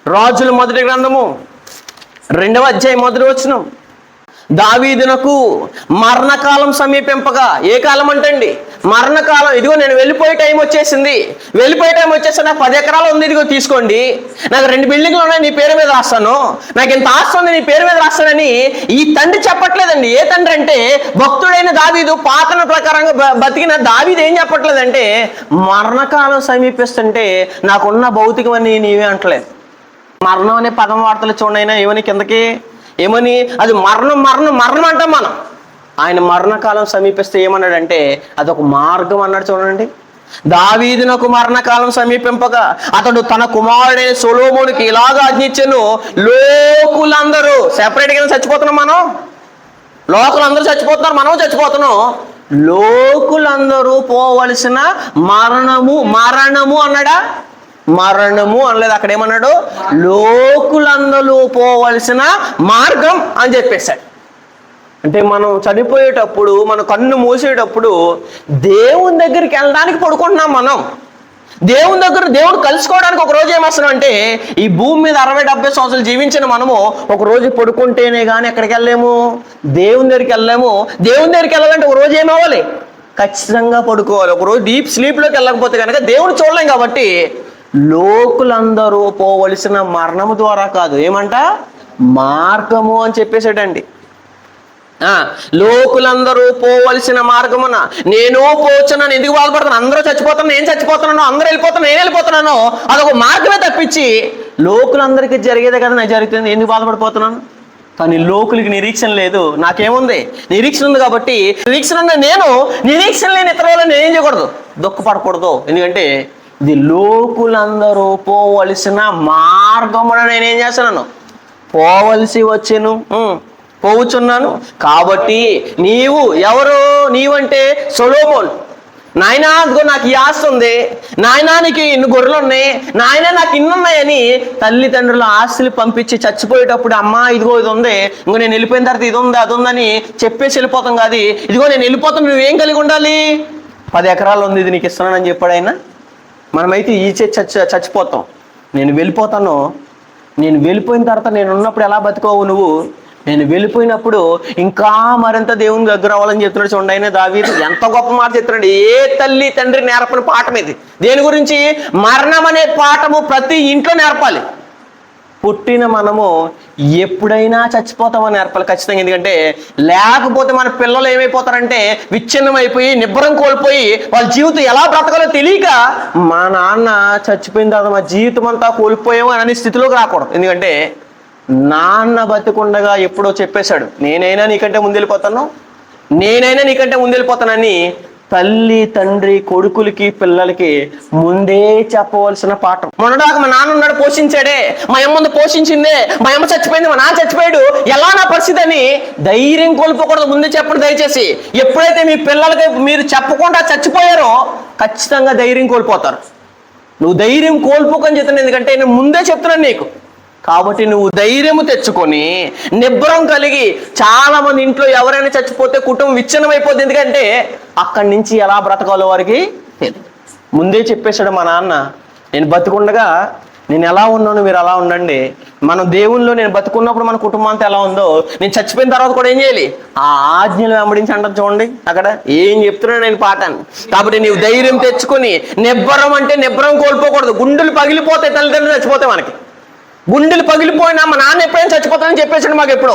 రాజుల మొదటి గ్రంథము 2వ అధ్యాయం 1వ వచనం. దావీదునకు మరణకాలం సమీపింపగా, ఏ కాలం అంటండి? మరణకాలం. ఇదిగో నేను వెళ్ళిపోయే టైం వచ్చేసింది, నాకు 10 ఎకరాలు ఉంది, ఇదిగో తీసుకోండి. నాకు 2 బిల్డింగ్లు ఉన్నాయి, నీ పేరు మీద రాస్తాను. నాకు ఇంత ఆస్తి ఉంది, నీ పేరు మీద రాస్తానని ఈ తండ్రి చెప్పట్లేదండి. ఏ తండ్రి అంటే భక్తుడైన దావీదు, పాతన ప్రకారంగా బతికిన దావీదు ఏం చెప్పట్లేదంటే, మరణకాలం సమీపిస్తుంటే నాకున్న భౌతికమని నీవే అంటలేదు. మరణం అనే పదం వార్తలు చూడైనా ఏమని కిందకి, ఏమని? అది మరణం అంటాం మనం. ఆయన మరణకాలం సమీపిస్తే ఏమన్నాడంటే అదొక మార్గం అన్నాడు. చూడండి, దావీదునకు మరణకాలం సమీపింపగా అతడు తన కుమారుడైన సొలొమోనుకి ఇలాగా ఆజ్ఞించెను, లోకులందరూ సెపరేట్గా చచ్చిపోతున్నాం మనం, లోకులందరూ చచ్చిపోతున్నారు, మనం చచ్చిపోతున్నాం. లోకులందరూ పోవలసిన మరణము అన్నాడా? మరణము అనలేదు. అక్కడ ఏమన్నాడు? లోకులందరూ పోవలసిన మార్గం అని చెప్పేశాడు. అంటే మనం చనిపోయేటప్పుడు, మన కన్ను మూసేటప్పుడు దేవుని దగ్గరికి వెళ్ళడానికి పడుకుంటున్నాం. మనం దేవుడు కలుసుకోవడానికి ఒక రోజు ఏమొస్తున్నాం అంటే, ఈ భూమి మీద 60-70 సంవత్సరాలు జీవించిన మనము ఒక రోజు పడుకుంటేనే కానీ ఎక్కడికి వెళ్ళలేము, దేవుని దగ్గరికి వెళ్ళలేము. దేవుని దగ్గరికి వెళ్ళాలంటే ఒక రోజు ఏమవ్వాలి? ఖచ్చితంగా పడుకోవాలి. ఒక రోజు డీప్ స్లీప్లోకి వెళ్ళకపోతే కనుక దేవుడు చూడలేం. కాబట్టి లోకులందరూ పోవలసిన మరణము ద్వారా కాదు, ఏమంట? మార్గము అని చెప్పేసాడండి. లోకులందరూ పోవలసిన మార్గమున నేను పోచున్నాను. ఎందుకు బాధపడుతున్నాను? అందరూ చచ్చిపోతున్నాను, నేను చచ్చిపోతున్నాను, అందరూ వెళ్ళిపోతున్నాను, నేను వెళ్ళిపోతున్నాను. అదొక మార్గమే తప్పించి లోకులందరికీ జరిగేదే కదా నాకు జరుగుతుంది. ఎందుకు బాధపడిపోతున్నాను? కానీ లోకులకి నిరీక్షణ లేదు, నాకేముంది? నిరీక్షణ ఉంది. కాబట్టి నిరీక్షణ ఉన్న నేను నిరీక్షణ లేని ఇతర వాళ్ళని నేనేం చేయకూడదు? దుఃఖపడకూడదు. ఎందుకంటే ఇది లోకులందరూ పోవలసిన మార్గమున నేనేం చేస్తున్నాను? పోవలసి వచ్చాను, పోవుచున్నాను. కాబట్టి నీవు ఎవరు? నీవంటే సొలొమోను. నాయనా అదిగో నాకు ఈ ఆస్తి ఉంది, నాయనా నీకు ఇన్ని గొర్రెలు ఉన్నాయి, నాయనా నాకు ఇన్ని ఉన్నాయని తల్లిదండ్రుల ఆస్తులు పంపించి చచ్చిపోయేటప్పుడు, అమ్మా ఇదిగో ఇది ఉంది, ఇంకో నేను వెళ్ళిపోయిన తర్వాత ఇది ఉంది అది ఉందని చెప్పేసి వెళ్ళిపోతాం కాదు. ఇదిగో నేను వెళ్ళిపోతాను, నువ్వేం కలిగి ఉండాలి? 10 ఎకరాలు ఉంది, ఇది నీకు ఇస్తున్నానని చెప్పాడు ఆయన. మనమైతే చచ్చిపోతాం. నేను వెళ్ళిపోతాను, నేను వెళ్ళిపోయిన తర్వాత నేను ఉన్నప్పుడు ఎలా బతుకోవు నువ్వు? నేను వెళ్ళిపోయినప్పుడు ఇంకా మరింత దేవుని దగ్గర అవ్వాలని చెప్తున్నాడు. చూడండి, ఆయన దావీదు ఎంత గొప్ప మాట చెప్తున్నాడు. ఏ తల్లి తండ్రి నేర్పని పాఠం ఇది. దేని గురించి? మరణం అనే పాఠము ప్రతి ఇంట్లో నేర్పాలి. పుట్టిన మనము ఎప్పుడైనా చచ్చిపోతామని నేర్పాలి ఖచ్చితంగా. ఎందుకంటే లేకపోతే మన పిల్లలు ఏమైపోతారంటే విచ్ఛిన్నమైపోయి, నిబ్బరం కోల్పోయి, వాళ్ళ జీవితం ఎలా బ్రతకాలో తెలియక మా నాన్న చచ్చిపోయిన తర్వాత మా జీవితం అంతా కోల్పోయాము అనే స్థితిలోకి రాకూడదు. ఎందుకంటే నాన్న బతికుండగా ఎప్పుడో చెప్పేశాడు, నేనైనా నీకంటే ముందెళ్ళిపోతాను, నేనైనా నీకంటే ముందెళ్ళిపోతానని తల్లి తండ్రి కొడుకులకి పిల్లలకి ముందే చెప్పవలసిన పాఠం. మొన్నదాకా మా నాన్న ఉన్నాడు, పోషించాడే, మా అమ్మ ముందు పోషించిందే, మా అమ్మ చచ్చిపోయింది, మా నాన్న చచ్చిపోయాడు, ఎలా నా పరిస్థితి అని ధైర్యం కోల్పోకూడదు. ముందే చెప్పండి దయచేసి. ఎప్పుడైతే మీ పిల్లలకి మీరు చెప్పకుండా చచ్చిపోయారో ఖచ్చితంగా ధైర్యం కోల్పోతారు. నువ్వు ధైర్యం కోల్పోకని చెప్తున్నాను, ఎందుకంటే నేను ముందే చెప్తున్నాను నీకు. కాబట్టి నువ్వు ధైర్యము తెచ్చుకొని నిబ్బరం కలిగి, చాలా మంది ఇంట్లో ఎవరైనా చచ్చిపోతే కుటుంబం విచ్ఛిన్నమైపోద్ది. ఎందుకంటే అక్కడి నుంచి ఎలా బ్రతకాలో వారికి తెలియదు. ముందే చెప్పేశాడు మా నాన్న, నేను బతుకుండగా నేను ఎలా ఉన్నాను మీరు అలా ఉండండి. మనం దేవుల్లో నేను బతుకున్నప్పుడు మన కుటుంబం అంతా ఎలా ఉందో నేను చచ్చిపోయిన తర్వాత కూడా ఏం చేయాలి? ఆ ఆజ్ఞలు వెంబడించి అంటారు. చూడండి అక్కడ ఏం చెప్తున్నాడు నేను పాఠాన్ని. కాబట్టి నీవు ధైర్యం తెచ్చుకొని, నిబ్బరం అంటే నిబ్బరం కోల్పోకూడదు. గుండెలు పగిలిపోతాయి, తల్లిదండ్రులు చచ్చిపోతాయి. మనకి గుండెలు పగిలిపోయినా మా నాన్న ఎప్పుడైనా చచ్చిపోతానని చెప్పేసాడు మాకు. ఎప్పుడో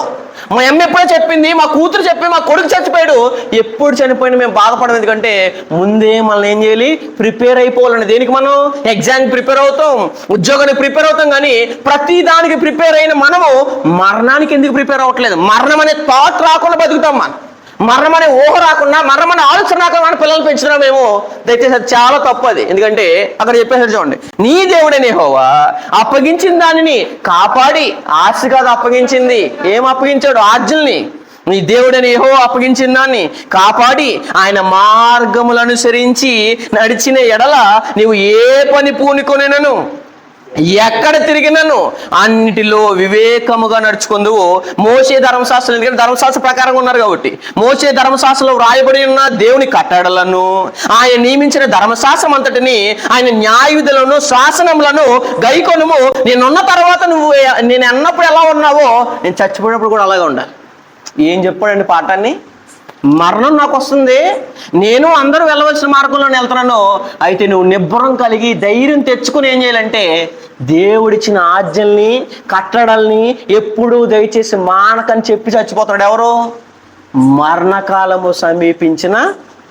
మా అమ్మ ఎప్పుడో చెప్పింది, మా కూతురు చెప్పి, మా కొడుకు చచ్చిపోయాడు. ఎప్పుడు చనిపోయినా మేము బాధపడము. ఎందుకంటే ముందే మనల్ని ఏం చేయాలి? ప్రిపేర్ అయిపోవాలని. దేనికి? మనం ఎగ్జామ్కి ప్రిపేర్ అవుతాం, ఉద్యోగానికి ప్రిపేర్ అవుతాం. కానీ ప్రతి దానికి ప్రిపేర్ అయిన మనము మరణానికి ఎందుకు ప్రిపేర్ అవ్వట్లేదు? మరణం అనే థాట్ రాకుండా బతుకుతాం. మరణం అనే ఊహ రాకుండా, మరణం అనే ఆలోచన రాకుండా మన పిల్లలు పెంచుతున్నామేమో. దయచేసి అది చాలా తప్పు అది. ఎందుకంటే అక్కడ చెప్పేసాడు చూడండి, నీ దేవుడనే యెహోవా అప్పగించిన దానిని కాపాడి, ఆస్తి కాదు అప్పగించింది. ఏం అప్పగించాడు? ఆజ్ఞల్ని. నీ దేవుడని యెహోవా అప్పగించిన దాన్ని కాపాడి ఆయన మార్గములను అనుసరించి నడిచిన ఎడల నీవు ఏ పని పూనుకొనెనను, ఎక్కడ తిరిగినను అన్నిటిలో వివేకముగా నడుచుకుందువు. మోషే ధర్మశాస్త్రం, ఎందుకంటే ధర్మశాస్త్ర ప్రకారంగా ఉన్నారు కాబట్టి, మోషే ధర్మశాస్త్రంలో వ్రాయబడి ఉన్న దేవుని కట్టడలను, ఆయన నియమించిన ధర్మశాస్త్రం అంతటిని, ఆయన న్యాయ విధులను శాసనములను గైకొనుము. నేనున్న తర్వాత నువ్వు నేను అన్నప్పుడు ఎలా ఉన్నావో నేను చచ్చిపోయినప్పుడు కూడా అలాగే ఉండాలి. ఏం చెప్పాడండి పాఠాన్ని? మరణం నాకు వస్తుంది, నేను అందరూ వెళ్ళవలసిన మార్గంలో వెళ్తున్నాను. అయితే నువ్వు నిబ్బరం కలిగి ధైర్యం తెచ్చుకుని ఏం చేయాలంటే దేవుడిచ్చిన ఆజ్ఞల్ని కట్టడల్ని ఎప్పుడూ దయచేసి మానకని చెప్పి చచ్చిపోతాడు. ఎవరు? మరణకాలము సమీపించిన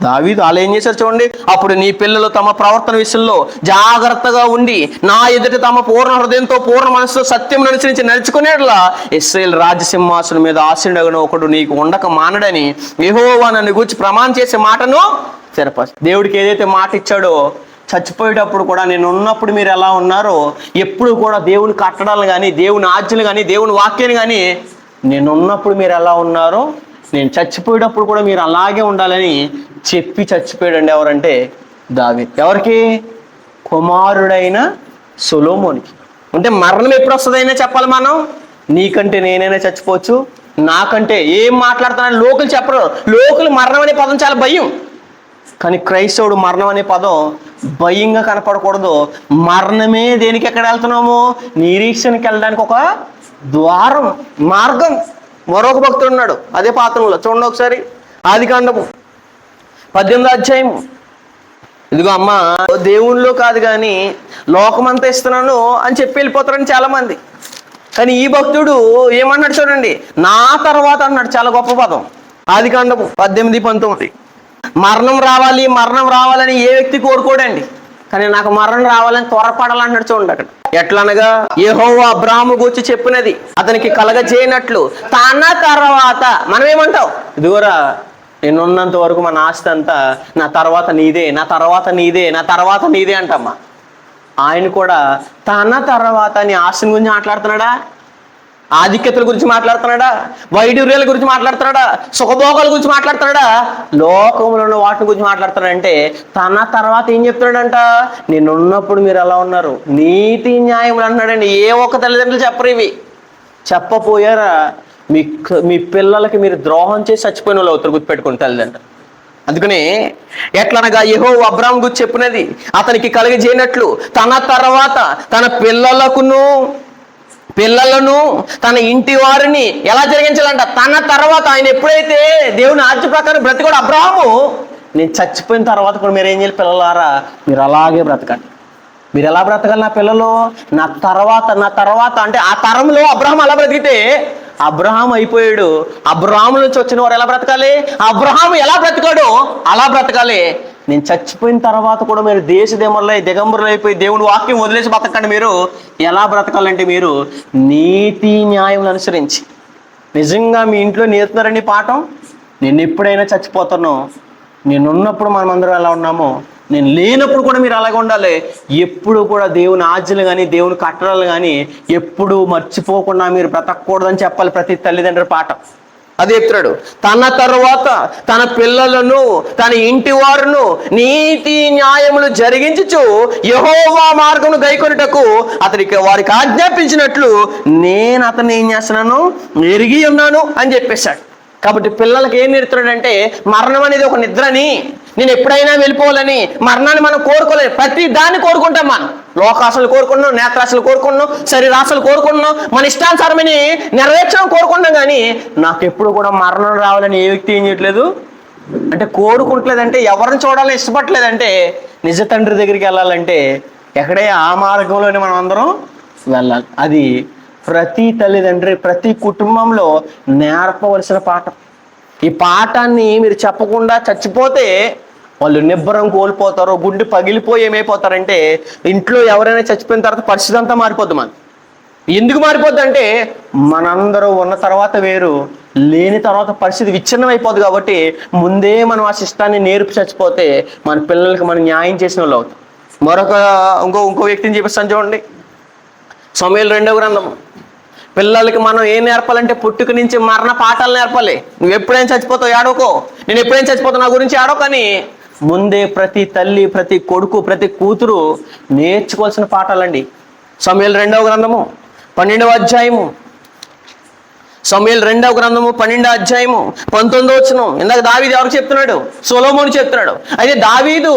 దావీదు. వాళ్ళు ఏం చేశారు చూడండి, అప్పుడు నీ పిల్లలు తమ ప్రవర్తన విషయంలో జాగ్రత్తగా ఉండి నా ఎదుట తమ పూర్ణ హృదయంతో పూర్ణ మనసుతో సత్యం అనుసరించి నడుచుకునేట్లా ఇశ్రాయేలు రాజసింహాసనం మీద ఆసీనుడగున ఒకడు నీకు ఉండక మానడని యెహోవా నన్ను గూర్చి ప్రమాణం చేసే మాటను చెరపచ్చు. దేవుడికి ఏదైతే మాట ఇచ్చాడో చచ్చిపోయేటప్పుడు కూడా నేను ఉన్నప్పుడు మీరు ఎలా ఉన్నారో, ఎప్పుడు కూడా దేవుని కట్టడాలు కానీ, దేవుని ఆజ్ఞలు కానీ, దేవుని వాక్యాన్ని కానీ, నేను ఉన్నప్పుడు మీరు ఎలా ఉన్నారో నేను చచ్చిపోయేటప్పుడు కూడా మీరు అలాగే ఉండాలని చెప్పి చచ్చిపోయాడండి. ఎవరంటే దావీదు. ఎవరికి? కుమారుడైన సొలొమోనుకి. అంటే మరణం ఎప్పుడు వస్తుందైనా చెప్పాలి మనం. నీకంటే నేనైనా చచ్చిపోవచ్చు, నాకంటే. ఏం మాట్లాడుతున్నా లోకులు చెప్పరు. లోకులు మరణం అనే పదం చాలా భయం. కానీ క్రైస్తవుడు మరణం అనే పదం భయంగా కనపడకూడదు. మరణమే దేనికి ఎక్కడ వెళ్తున్నాము? నిరీక్షణకి వెళ్ళడానికి ఒక ద్వారం, మార్గం. మరొక భక్తుడు ఉన్నాడు అదే పాత్రలో, చూడండి ఒకసారి. ఆదికాండము 18వ అధ్యాయము. ఇదిగో అమ్మ, దేవుళ్ళో కాదు కానీ లోకమంతా ఇస్తున్నాను అని చెప్పి వెళ్ళిపోతారని చాలా మంది. కానీ ఈ భక్తుడు ఏమన్నాడు చూడండి, నా తర్వాత అన్నాడు. చాలా గొప్ప పదం. ఆదికాండము 18:19. మరణం రావాలి, మరణం రావాలని ఏ వ్యక్తి కోరుకోడండి. కానీ నాకు మరణం రావాలని త్వరపడాలన్నాడు. చూడండి అక్కడ. ఎట్లనగా యెహోవా అబ్రాహాము గూర్చి చెప్పినది అతనికి కలగజేయనట్లు తన తర్వాత. మనం ఏమంటాం? ఇదిగోరా, నేనున్నంత వరకు మన ఆస్తి అంతా నా తర్వాత నీదే, నా తర్వాత నీదే, నా తర్వాత నీదే అంటమ్మా. ఆయన కూడా తన తర్వాత నీ ఆస్తిని గురించి మాట్లాడుతున్నాడా? ఆధిక్యతల గురించి మాట్లాడుతున్నాడా? వైడూర్యాల గురించి మాట్లాడుతున్నాడా? సుఖభోగాల గురించి మాట్లాడుతున్నాడా? లోకంలో ఉన్న వాటి గురించి మాట్లాడుతున్నాడంటే తన తర్వాత ఏం చెప్తున్నాడంట? నేనున్నప్పుడు మీరు ఎలా ఉన్నారు, నీతి న్యాయములు అంటున్నాడండి. ఏ ఒక్క తల్లిదండ్రులు చెప్పరు ఇవి. చెప్పపోయారా మీ పిల్లలకి మీరు ద్రోహం చేసి చచ్చిపోయిన వాళ్ళు అవుతారు. గుర్తుపెట్టుకుని తల్లిదండ్రులు. అందుకని ఎట్లనగా యెహోవా అబ్రాహాము గురించి చెప్పినది అతనికి కలిగజేయనట్లు తన తర్వాత తన పిల్లలను తన ఇంటి వారిని ఎలా జరిగించాలంట? తన తర్వాత. ఆయన ఎప్పుడైతే దేవుని ఆజ్ఞ ప్రకారం బ్రతికాడు అబ్రాహాము, నేను చచ్చిపోయిన తర్వాత కూడా మీరు ఏం చేయాలి? పిల్లలారా, మీరు అలాగే బ్రతకండి. మీరు ఎలా బ్రతకాలి? నా పిల్లలు నా తర్వాత అంటే ఆ తరంలో అబ్రహాం అలా బ్రతికితే అబ్రహాం అయిపోయాడు. అబ్రహాం నుంచి వచ్చిన వారు ఎలా బ్రతకాలి? అబ్రహాం ఎలా బ్రతికాడో అలా బ్రతకాలి. నేను చచ్చిపోయిన తర్వాత కూడా మీరు దిగంబరులు అయిపోయి దేవుని వాక్యం వదిలేసి బ్రతకండి. మీరు ఎలా బ్రతకాలంటే మీరు నీతి న్యాయం అనుసరించి. నిజంగా మీ ఇంట్లో నేర్పుతున్నారండి పాఠం. నేను ఎప్పుడైనా చచ్చిపోతానో, నేనున్నప్పుడు మనమందరం ఎలా ఉన్నామో, నేను లేనప్పుడు కూడా మీరు అలాగే ఉండాలి. ఎప్పుడు కూడా దేవుని ఆజ్ఞలు కానీ దేవుని కట్టడలు కానీ ఎప్పుడు మర్చిపోకుండా మీరు బ్రతకూడదని చెప్పాలి ప్రతి తల్లిదండ్రుల పాఠం. అదే చెప్తున్నాడు. తన తర్వాత తన పిల్లలను తన ఇంటి వారును నీతి న్యాయములు జరిగించుచు యెహోవా మార్గమును గైకొనుటకు అతనికి వారికి ఆజ్ఞాపించినట్లు నేను అతన్ని ఏం చేస్తున్నాను? ఎరిగి ఉన్నాను అని చెప్పేశాడు. కాబట్టి పిల్లలకి ఏం నేర్పుతున్నాడంటే మరణం అనేది ఒక నిద్రని, నేను ఎప్పుడైనా వెళ్ళిపోవాలని. మరణాన్ని మనం కోరుకోలేదు. ప్రతి దాన్ని కోరుకుంటాం మనం. లోకాశలు కోరుకుంటున్నాం, నేత్రాశలు కోరుకుంటున్నాం, శరీరాశలు కోరుకుంటున్నాం, మన ఇష్టానుసారమని నెరవేర్చడం కోరుకుంటున్నాం. కానీ నాకు ఎప్పుడు కూడా మరణం రావాలని ఏ వ్యక్తి ఏం చేయట్లేదు అంటే కోరుకుంటలేదంటే ఎవరిని చూడాలని ఇష్టపడలేదంటే నిజ తండ్రి దగ్గరికి వెళ్ళాలంటే ఎక్కడే ఆ మార్గంలోనే మనం అందరం వెళ్ళాలి. అది ప్రతి తల్లిదండ్రి ప్రతి కుటుంబంలో నేర్పవలసిన పాఠం. ఈ పాఠాన్ని మీరు చెప్పకుండా చచ్చిపోతే వాళ్ళు నిబ్బరం కోల్పోతారు, గుండె పగిలిపోయి ఏమైపోతారంటే ఇంట్లో ఎవరైనా చచ్చిపోయిన తర్వాత పరిస్థితి అంతా మారిపోద్ది. మనం ఎందుకు మారిపోద్ది అంటే మనందరూ ఉన్న తర్వాత వేరు, లేని తర్వాత పరిస్థితి విచ్ఛిన్నం అయిపోద్ది. కాబట్టి ముందే మనం ఆ శిష్టాన్ని నేర్పి చచ్చిపోతే మన పిల్లలకి మనం న్యాయం చేసిన వాళ్ళు అవుతాం. ఇంకో వ్యక్తిని చూపిస్తాను చూడండి. సమూయేలు 2వ గ్రంథము. పిల్లలకి మనం ఏం నేర్పాలంటే పుట్టుక నుంచి మరణ పాఠాలు నేర్పాలి. నువ్వు ఎప్పుడైనా చచ్చిపోతావు ఏడోకో, నేను ఎప్పుడైనా చచ్చిపోతావు నా గురించి ఏడో. కానీ ముందే ప్రతి తల్లి, ప్రతి కొడుకు, ప్రతి కూతురు నేర్చుకోవాల్సిన పాఠాలండి. సమూయేలు 2వ గ్రంథము 12వ అధ్యాయము. సమూయేలు 2వ గ్రంథము 12వ అధ్యాయము 19వ వచనం. ఇందాక దావీదు ఎవరికి చెప్తున్నాడు? సొలొమోను చెప్తున్నాడు. అయితే దావీదు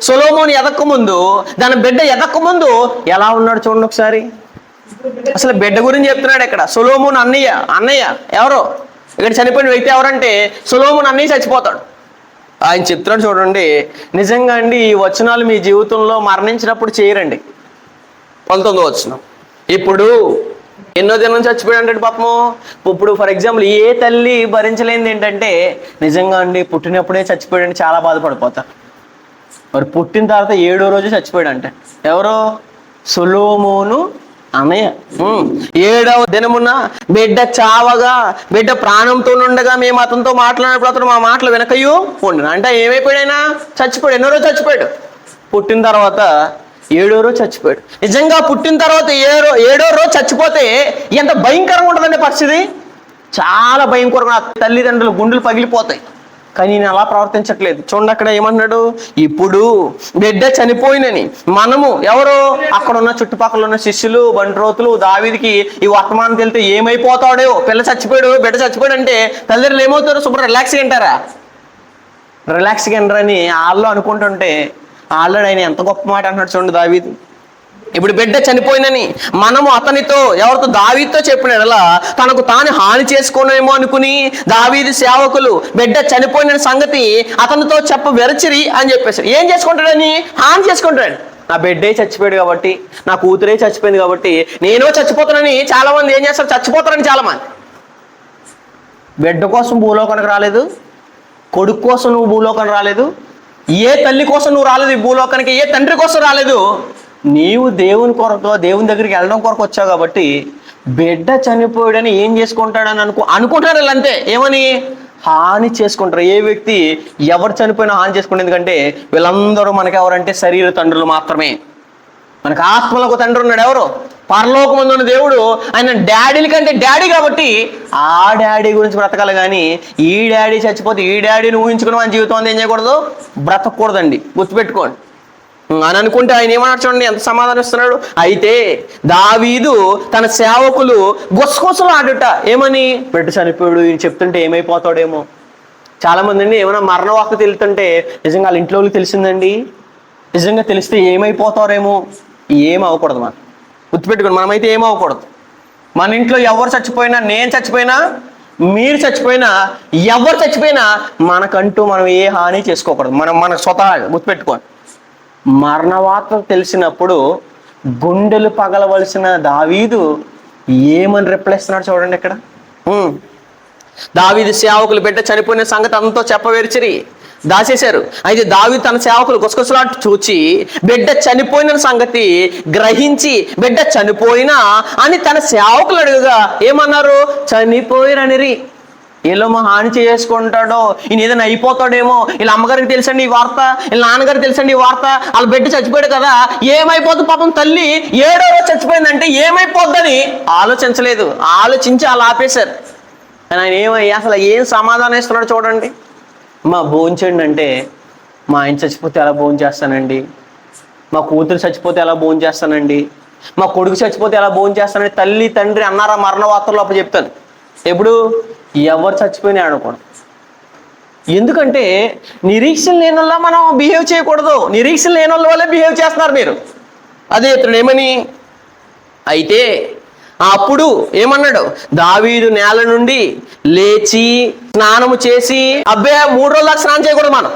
సొలొమోను ఎదక్కముందు, దాని బిడ్డ ఎదక్కముందు ఎలా ఉన్నాడు చూడండి ఒకసారి. అసలు బిడ్డ గురించి చెప్తున్నాడు ఇక్కడ. సొలొమోను అన్నయ్య ఎవరో ఇక్కడ చనిపోయిన వ్యక్తి ఎవరంటే సొలొమోను అన్నయ్య చచ్చిపోతాడు. ఆయన చెప్తున్నాడు చూడండి. నిజంగా అండి ఈ వచనాలు మీ జీవితంలో మరణించినప్పుడు చేయరండి. 19వ వచనం. ఇప్పుడు ఎన్నో దినం చచ్చిపోయాడు అంటే పాపము. ఇప్పుడు ఫర్ ఎగ్జాంపుల్ ఏ తల్లి భరించలేనిది ఏంటంటే నిజంగా అండి పుట్టినప్పుడే చచ్చిపోయాడంటే చాలా బాధపడిపోతారు. మరి పుట్టిన తర్వాత 7వ రోజు చచ్చిపోయాడు అంటే ఎవరో? సొలొమోను అన్నయ్య. 7వ దినమున బిడ్డ చావగా బిడ్డ ప్రాణంతో ఉండగా మేము అతనితో మాట్లాడినప్పుడు అతను మా మాటలు వెనకయ్యూ ఉండు. అంటే ఏమైపోయాడైనా? చచ్చిపోయాడు. ఎన్నో రోజు చచ్చిపోయాడు? పుట్టిన తర్వాత 7వ రోజు చచ్చిపోయాడు. నిజంగా పుట్టిన తర్వాత 7వ రోజు చచ్చిపోతే ఎంత భయంకరంగా ఉంటుందండి పరిస్థితి. చాలా భయంకరంగా తల్లిదండ్రులు గుండెలు పగిలిపోతాయి. కానీ నేను అలా ప్రవర్తించట్లేదు. చూడండి అక్కడ ఏమన్నాడు, ఇప్పుడు బిడ్డ చనిపోయినని మనము ఎవరు అక్కడ ఉన్న చుట్టుపక్కల ఉన్న శిష్యులు బండ్రోతులు దావీదికి ఈ వర్తమానం తెలితే ఏమైపోతాడో, పిల్ల చచ్చిపోయాడు బిడ్డ చచ్చిపోయాడు అంటే తల్లిదండ్రులు ఏమవుతారు, శుభ్రం రిలాక్స్గా అంటారా? రిలాక్స్గా అంటారని వాళ్ళు అనుకుంటుంటే ఆల్రెడీ ఆయన ఎంత గొప్ప మాట అన్నాడు చూడండి దావీదు. ఇప్పుడు బిడ్డ చనిపోయిందని మనము అతనితో ఎవరితో దావీదుతో చెప్పినలా తనకు తాను హాని చేసుకోనేమో అనుకుని దావీదు సేవకులు బిడ్డ చనిపోయిన సంగతి అతనితో వెరచిరి అని చెప్పేసి ఏం చేసుకుంటాడని హాని చేసుకుంటాడు. నా బిడ్డే చచ్చిపోయాడు కాబట్టి, నా కూతురే చచ్చిపోయింది కాబట్టి నేను చచ్చిపోతానని చాలా మంది ఏం చేస్తారు, చచ్చిపోతారని చాలా మంది. బిడ్డ కోసం భూలోకానికి రాలేదు, కొడుకు కోసం నువ్వు భూలోకానికి రాలేదు, ఏ తల్లి కోసం నువ్వు రాలేదు ఈ భూలోకానికి, ఏ తండ్రి కోసం రాలేదు. నీవు దేవుని కొరకు దేవుని దగ్గరికి వెళ్ళడం కొరకు వచ్చావు కాబట్టి బిడ్డ చనిపోయాడని ఏం చేసుకుంటాడని అనుకుంటారు వీళ్ళంతే. ఏమని హాని చేసుకుంటారు. ఏ వ్యక్తి ఎవరు చనిపోయినా హాని చేసుకుంటారు. ఎందుకంటే వీళ్ళందరూ మనకి ఎవరంటే శరీర తండ్రులు మాత్రమే. మనకు ఆత్మలకు తండ్రి ఉన్నాడు ఎవరు, పరలోకమందు ఉన్న దేవుడు. ఆయన డాడీల కంటే డాడీ కాబట్టి ఆ డాడీ గురించి బ్రతకాలి. కానీ ఈ డాడీ చచ్చిపోతే ఈ డాడీని ఊహించుకుని మన జీవితం అంతా ఏం చేయకూడదు, బ్రతకూడదండి, గుర్తుపెట్టుకోండి అని అనుకుంటే ఆయన ఏమన్నాడు చూడండి, ఎంత సమాధానం ఇస్తున్నాడు. అయితే దావీదు తన సేవకులు గుసగుసలు ఆడుట ఏమని, బిడ్డ చనిపోయాడు ఈయన చెప్తుంటే ఏమైపోతాడేమో. చాలా మంది అండి ఏమైనా మరణ వార్త తెలుతుంటే నిజంగా వాళ్ళ ఇంట్లో వాళ్ళకి తెలిసిందండి, నిజంగా తెలిస్తే ఏమైపోతారేమో. ఏం అవ్వకూడదు, మనం గుర్తుపెట్టుకోండి. మనమైతే ఏం అవ్వకూడదు. మన ఇంట్లో ఎవరు చచ్చిపోయినా, నేను చచ్చిపోయినా, మీరు చచ్చిపోయినా, ఎవరు చచ్చిపోయినా మనకంటూ మనం ఏ హాని చేసుకోకూడదు. మన స్వతహాగా గుర్తుపెట్టుకోండి. మరణ వార్త తెలిసినప్పుడు గుండెలు పగలవలసిన దావీదు ఏమని రిప్లై ఇస్తున్నాడు చూడండి ఇక్కడ. దావీదు సేవకులు బిడ్డ చనిపోయిన సంగతి అంతా చెప్పవేర్చిరి, దాచేశారు. అయితే దావీదు తన సేవకులు గుసగుసలాట చూచి బిడ్డ చనిపోయిన సంగతి గ్రహించి బిడ్డ చనిపోయినా అని తన సేవకులు అడుగుగా ఏమన్నారు, చనిపోయిరనిరి. వీళ్ళేమో హాని చేసుకుంటాడో, ఈయన ఏదైనా అయిపోతాడేమో, వీళ్ళ అమ్మగారికి తెలుసండి ఈ వార్త, వీళ్ళ నాన్నగారికి తెలుసండి ఈ వార్త, వాళ్ళ బిడ్డ చచ్చిపోయాడు కదా, ఏమైపోతుంది పాపం తల్లి 7వ రోజు చచ్చిపోయిందంటే ఏమైపోద్దని ఆలోచించలేదు. ఆలోచించి అలా ఆపేశారు. ఆయన అసలు ఏం సమాధానం ఇస్తున్నాడు చూడండి. మా భోంచేయండి అంటే, మా ఆయన చచ్చిపోతే ఎలా భోజనం చేస్తానండి, మా కూతురు చచ్చిపోతే ఎలా భోజనం చేస్తానండి, మా కొడుకు చచ్చిపోతే ఎలా భోజనం చేస్తానండి తల్లి తండ్రి అన్నారా మరణ వార్తల్లో అప్పుడు చెప్తాను. ఎప్పుడు ఎవరు చచ్చిపోయినా ఆడకూడదు. ఎందుకంటే నిరీక్షణ లేని వల్ల మనం బిహేవ్ చేయకూడదు. నిరీక్షణ లేని వల్లే బిహేవ్ చేస్తున్నారు మీరు. అదే ఇతడు ఏమని, అయితే అప్పుడు ఏమన్నాడు, దావీదు నేల నుండి లేచి స్నానము చేసి, అబ్బే 3 రోజుల దాకా స్నానం చేయకూడదు. మనం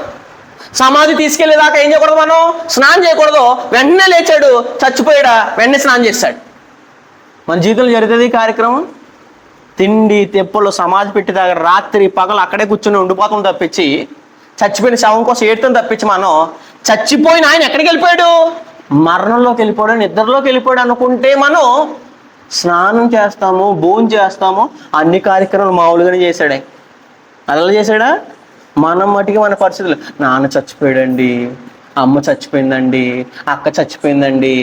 సమాధి తీసుకెళ్లేదాకా ఏం చేయకూడదు, మనం స్నానం చేయకూడదు. వెంటనే లేచాడు, చచ్చిపోయాడా వెంటనే స్నానం చేస్తాడు. మన జీవితంలో జరుగుతుంది ఈ కార్యక్రమం. తిండి తెప్పలు సమాధి పెట్టి దగ్గర రాత్రి పగలు అక్కడే కూర్చొని ఉండిపోతాం తప్పించి, చచ్చిపోయిన శవం కోసం ఏడుతాం తప్పించి, మనం చచ్చిపోయిన ఆయన ఎక్కడికి వెళ్ళిపోయాడు, మరణంలోకి వెళ్ళిపోయాడు, నిద్రలోకి వెళ్ళిపోయాడు అనుకుంటే మనం స్నానం చేస్తాము, భోజనం చేస్తాము, అన్ని కార్యక్రమాలు మామూలుగానే చేశాడే. అలా చేశాడా? మనం మటుకి మన పరిస్థితులు, నాన్న చచ్చిపోయాడండి, అమ్మ చచ్చిపోయిందండి, అక్క చచ్చిపోయిందండి,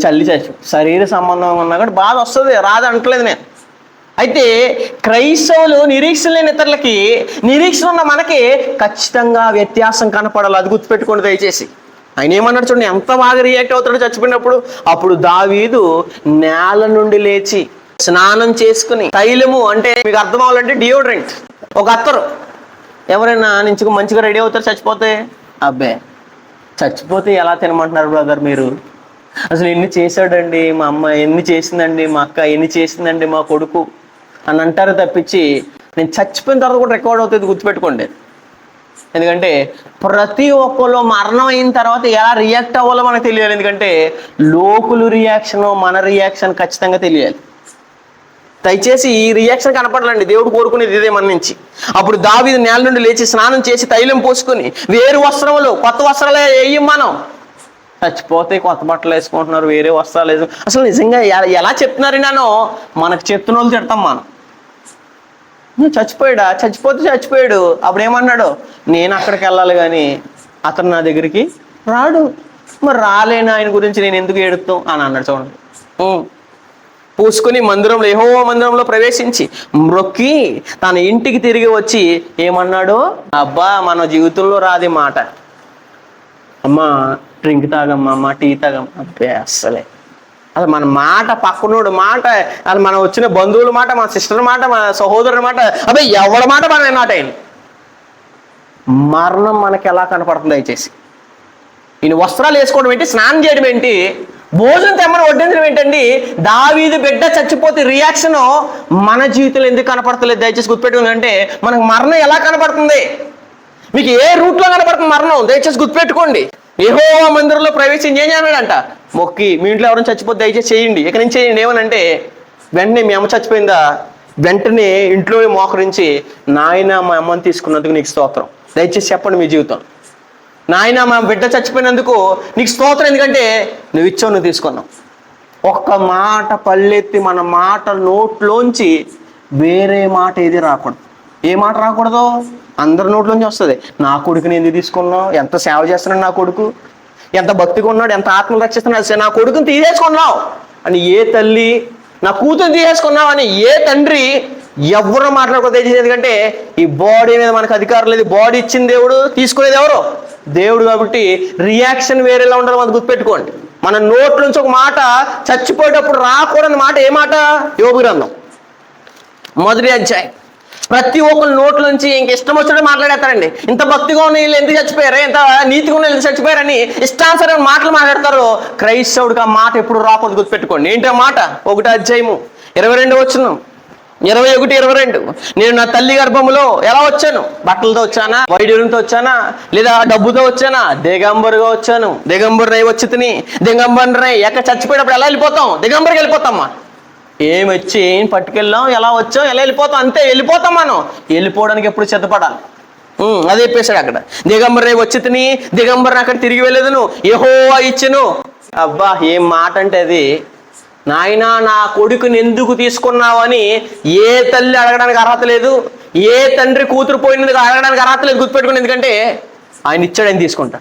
చల్లి శరీర సంబంధం ఉన్నా కూడా బాధ వస్తుంది, రాదు అంటలేదు నేను. అయితే క్రైస్తవులు నిరీక్షణ లేని ఇతరులకి నిరీక్షణ ఉన్న మనకి ఖచ్చితంగా వ్యత్యాసం కనపడాలి. అది గుర్తుపెట్టుకోండి దయచేసి. ఆయన ఏమన్నాడు చూడండి, ఎంత బాగా రియాక్ట్ అవుతాడో చచ్చిపోయినప్పుడు. అప్పుడు దావీదు నేల నుండి లేచి స్నానం చేసుకుని, తైలము అంటే మీకు అర్థం అవ్వాలంటే డియోడ్రెంట్, ఒక అత్తరు. ఎవరైనా నుంచి మంచిగా రెడీ అవుతారు చచ్చిపోతే. అబ్బే చచ్చిపోతే ఎలా తినమంటున్నారు బ్రదర్ మీరు, అసలు ఎన్ని చేశాడండి మా అమ్మ, ఎన్ని చేసిందండి మా అక్క, ఎన్ని చేసిందండి మా కొడుకు అని అంటారు తప్పించి, నేను చచ్చిపోయిన తర్వాత కూడా రికార్డ్ అవుతుంది, గుర్తుపెట్టుకోండి. ఎందుకంటే ప్రతి ఒక్కరు మరణం అయిన తర్వాత ఎలా రియాక్ట్ అవ్వాలో మనకు తెలియాలి. ఎందుకంటే లోకులు రియాక్షన్, మన రియాక్షన్ ఖచ్చితంగా తెలియాలి. దయచేసి ఈ రియాక్షన్ కనపడాలండి, దేవుడు కోరుకునేది ఇదే మన నుంచి. అప్పుడు దావీదు నేల నుండి లేచి స్నానం చేసి తైలం పోసుకుని వేరు వస్త్రములు, కొత్త వస్త్రాలే వేయం. మనం చచ్చిపోతే కొత్త బట్టలు వేసుకుంటున్నారు, వేరే వస్త్రాలు వేసు. అసలు నిజంగా ఎలా చెప్తున్నారు నానో మనకు చెప్తున్న వాళ్ళు తిడతాం మనం. చచ్చిపోయాడా, చచ్చిపోతే చచ్చిపోయాడు. అప్పుడు ఏమన్నాడు, నేను అక్కడికి వెళ్ళాలి కానీ అతను నా దగ్గరికి రాడు, మరి రాలేను, ఆయన గురించి నేను ఎందుకు ఏడుతాం అని అన్నాడు. చూడండి, పూసుకుని మందిరంలో, యెహోవా మందిరంలో ప్రవేశించి మ్రొక్కి తన ఇంటికి తిరిగి వచ్చి ఏమన్నాడు? అబ్బా, మన జీవితంలో రాది మాట, అమ్మా డ్రింక్ తాగమ్మా, అమ్మా టీ తాగమ్మా. అబ్బే అస్సలే, అసలు మన మాట, పక్కనోడు మాట, అది మనం వచ్చిన బంధువుల మాట, మన సిస్టర్ మాట, మన సహోదరుడి మాట, అబ్బే ఎవరి మాట మన మాట అయింది. మరణం మనకి ఎలా కనపడుతుంది? దయచేసి ఈయన వస్త్రాలు వేసుకోవడం ఏంటి, స్నానం చేయడం ఏంటి, భోజనం తెమ్మని వడ్డించడం ఏంటండి? దావీదు బిడ్డ చచ్చిపోతే రియాక్షన్ మన జీవితంలో ఎందుకు కనపడతలేదు? దయచేసి గుర్తుపెట్టుకోండి. అంటే మనకు మరణం ఎలా కనపడుతుంది? మీకు ఏ రూట్లో కనపడుతుంది మరణం? దయచేసి గుర్తుపెట్టుకోండి. యెహోవా మందిరంలో ప్రవేశించి ఏం చేయాలంట? మొక్కి, మీ ఇంట్లో ఎవరైనా చచ్చిపోతే దయచేసి చేయండి, ఇక నుంచి చేయండి. ఏమనంటే వెంటనే మీ అమ్మ చచ్చిపోయిందా, వెంటనే ఇంట్లో మోకరించి, నాయన మా అమ్మని తీసుకున్నందుకు నీకు స్తోత్రం. దయచేసి చెప్పండి మీ జీవితం. నాయన మా బిడ్డ చచ్చిపోయినందుకు నీకు స్తోత్రం, ఎందుకంటే నువ్వు ఇచ్చావు, నువ్వు తీసుకున్నావు. ఒక్క మాట పల్లెత్తి మన మాట నోట్లోంచి వేరే మాట ఏది రాకూడదు. ఏ మాట రాకూడదు? అందరి నోట్లోంచి వస్తుంది. నా కొడుకుని ఎందుకు తీసుకున్నావు, ఎంత సేవ చేస్తున్నాడు నా కొడుకు, ఎంత భక్తిగా ఉన్నాడు, ఎంత ఆత్మలు రక్షిస్తున్నాడు, నా కొడుకుని తీసేసుకున్నావు అని ఏ తల్లి, నా కూతురు తీసేసుకున్నావు అని ఏ తండ్రి ఎవరు మాట్లాడుకోలేదు. ఎందుకంటే ఈ బాడీ మీద మనకు అధికారం లేదు. బాడీ ఇచ్చింది దేవుడు, తీసుకునేది ఎవరు? దేవుడు. కాబట్టి రియాక్షన్ వేరేలా ఉండాలి. మనం గుర్తుపెట్టుకోండి. మన నోట్ల నుంచి ఒక మాట చచ్చిపోయేటప్పుడు రాకూడని మాట ఏ మాట? యోబు గ్రంథం 1వ అధ్యాయం. ప్రతి ఒక్కరి నోట్ల నుంచి ఇంక ఇష్టం వచ్చినట్టు మాట్లాడేస్తారండి. ఇంత భక్తిగా ఉన్న వీళ్ళు ఎందుకు చచ్చిపోయారు, ఇంత నీతిగా ఉన్న ఎందుకు చచ్చిపోయారని ఇష్టానుసరమైన మాటలు మాట్లాడతారు. క్రైస్తవుడికి ఆ మాట ఎప్పుడు రాకూడదు, గుర్తుపెట్టుకోండి. ఏంటి ఆ మాట? 1వ అధ్యాయము 22వ వచనం, 21, 22. నేను నా తల్లి గర్భములో ఎలా వచ్చాను? బట్టలతో వచ్చానా, వైద్యులతో వచ్చానా, లేదా డబ్బుతో వచ్చానా? దిగంబరుగా వచ్చాను. దిగంబరునై వచ్చి తిని దిగంబరునై. ఎక్కడ చచ్చిపోయినప్పుడు ఎలా వెళ్ళిపోతాం? దిగంబరికి వెళ్ళిపోతామా? ఏమి వచ్చి ఏం పట్టుకెళ్ళాం, ఎలా వచ్చాం, ఎలా వెళ్ళిపోతాం, అంతే వెళ్ళిపోతాం. మనం వెళ్ళిపోవడానికి ఎప్పుడు సిద్ధపడాలి. అదే చెప్పేశాడు అక్కడ. దిగంబరునై వచ్చి తిని దిగంబరుని అక్కడ తిరిగి వెళ్ళేదును, యెహోవా ఇచ్చెను. అబ్బా, ఏం మాట అంటే అది. నాయనా నా కొడుకుని ఎందుకు తీసుకున్నావని ఏ తల్లి అడగడానికి అర్హత లేదు, ఏ తండ్రి కూతురు పోయినందుకు అడగడానికి అర్హత లేదు. గుర్తుపెట్టుకుని, ఎందుకంటే ఆయన ఇచ్చాడు, ఆయన తీసుకుంటా.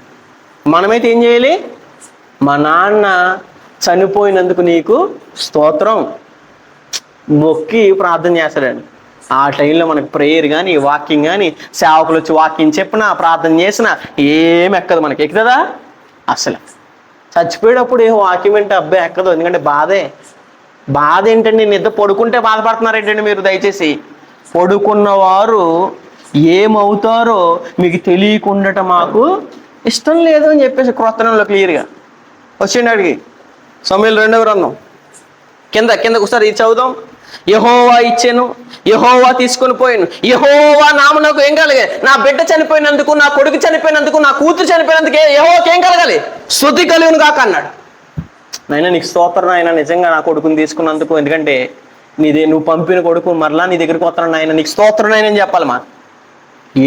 మనమైతే ఏం చేయాలి? మా నాన్న చనిపోయినందుకు నీకు స్తోత్రం మొక్కి ప్రార్థన చేస్తాడండి. ఆ టైంలో మనకు ప్రేయర్ కానీ, వాకింగ్ కానీ, సేవకులు వచ్చి వాకింగ్ చెప్పినా, ప్రార్థన చేసినా ఏం ఎక్కదు. మనకి ఎక్కుతుందా? అసలు చచ్చిపోయేటప్పుడు ఏ వాక్యం ఏంటి? అబ్బాయి ఎక్కదు. ఎందుకంటే బాధ ఏంటండి? నిద్ర పడుకుంటే బాధపడుతున్నారు ఏంటండి మీరు? దయచేసి పడుకున్నవారు ఏమవుతారో మీకు తెలియకుండా మాకు ఇష్టం లేదు అని చెప్పేసి క్రొత్తనంలో క్లియర్గా వచ్చిండి. అడిగి సమూయేలు 2వ గ్రంథం కిందకు ఒకసారి ఇది చదువుదాం. యెహోవా ఇచ్చాను, యెహోవా తీసుకొని పోయాను, యెహోవా నామమునకు ఏం కలగాలి? నా బిడ్డ చనిపోయినందుకు, నా కొడుకు చనిపోయినందుకు, నా కూతురు చనిపోయినందుకే యెహోవాకి ఏం కలగాలి? స్తుతి కలుగును కాక అన్నాడు. నాయనా నీకు స్తోత్రం నాయన, నిజంగా నా కొడుకుని తీసుకున్నందుకు, ఎందుకంటే నువ్వు పంపిన కొడుకు మరలా నీ దగ్గరికి వస్తాను నాయన, నీకు స్తోత్రం నాయన అని చెప్పాలి. మా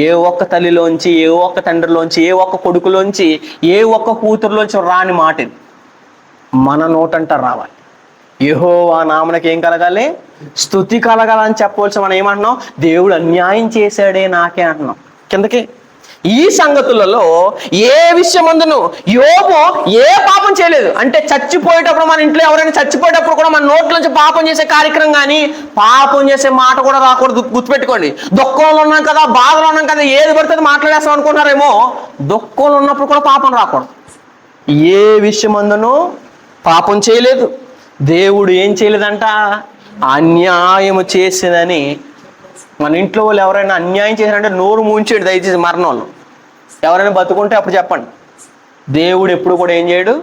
ఏ ఒక్క తల్లిలోంచి, ఏ ఒక్క తండ్రిలోంచి, ఏ ఒక్క కొడుకులోంచి, ఏ ఒక్క కూతురులోంచి రాని మాట ఇది మన నోటంట రావాలి. యెహోవా నామమునకు ఏం కలగాలి? స్తుతి కలగాలని చెప్పవలసి మనం ఏమంటున్నాం? దేవుడు అన్యాయం చేశాడే నాకే అంటున్నాం. కిందకి ఈ సంగతులలో ఏ విషయమందును యోబు ఏ పాపం చేయలేదు. అంటే చచ్చిపోయేటప్పుడు మన ఇంట్లో ఎవరైనా చచ్చిపోయేటప్పుడు కూడా మన నోట్ల నుంచి పాపం చేసే కార్యక్రమం కానీ, పాపం చేసే మాట కూడా రాకూడదు. గుర్తుపెట్టుకోండి. దుఃఖంలో ఉన్నాం కదా, బాధలో ఉన్నాం కదా, ఏది పడితే మాట్లాడేస్తాం అనుకుంటున్నారేమో. దుఃఖంలో ఉన్నప్పుడు కూడా పాపం రాకూడదు. ఏ విషయమందును పాపం చేయలేదు. దేవుడు ఏం చేయలేదంట? అన్యాయము చేసిందని. మన ఇంట్లో వాళ్ళు ఎవరైనా అన్యాయం చేశారంటే నోరు మూయించాడు. దయచేసి మరణంలో ఎవరైనా బతుకుంటే అప్పుడు చెప్పండి. దేవుడు ఎప్పుడు కూడా ఏం చేయడు?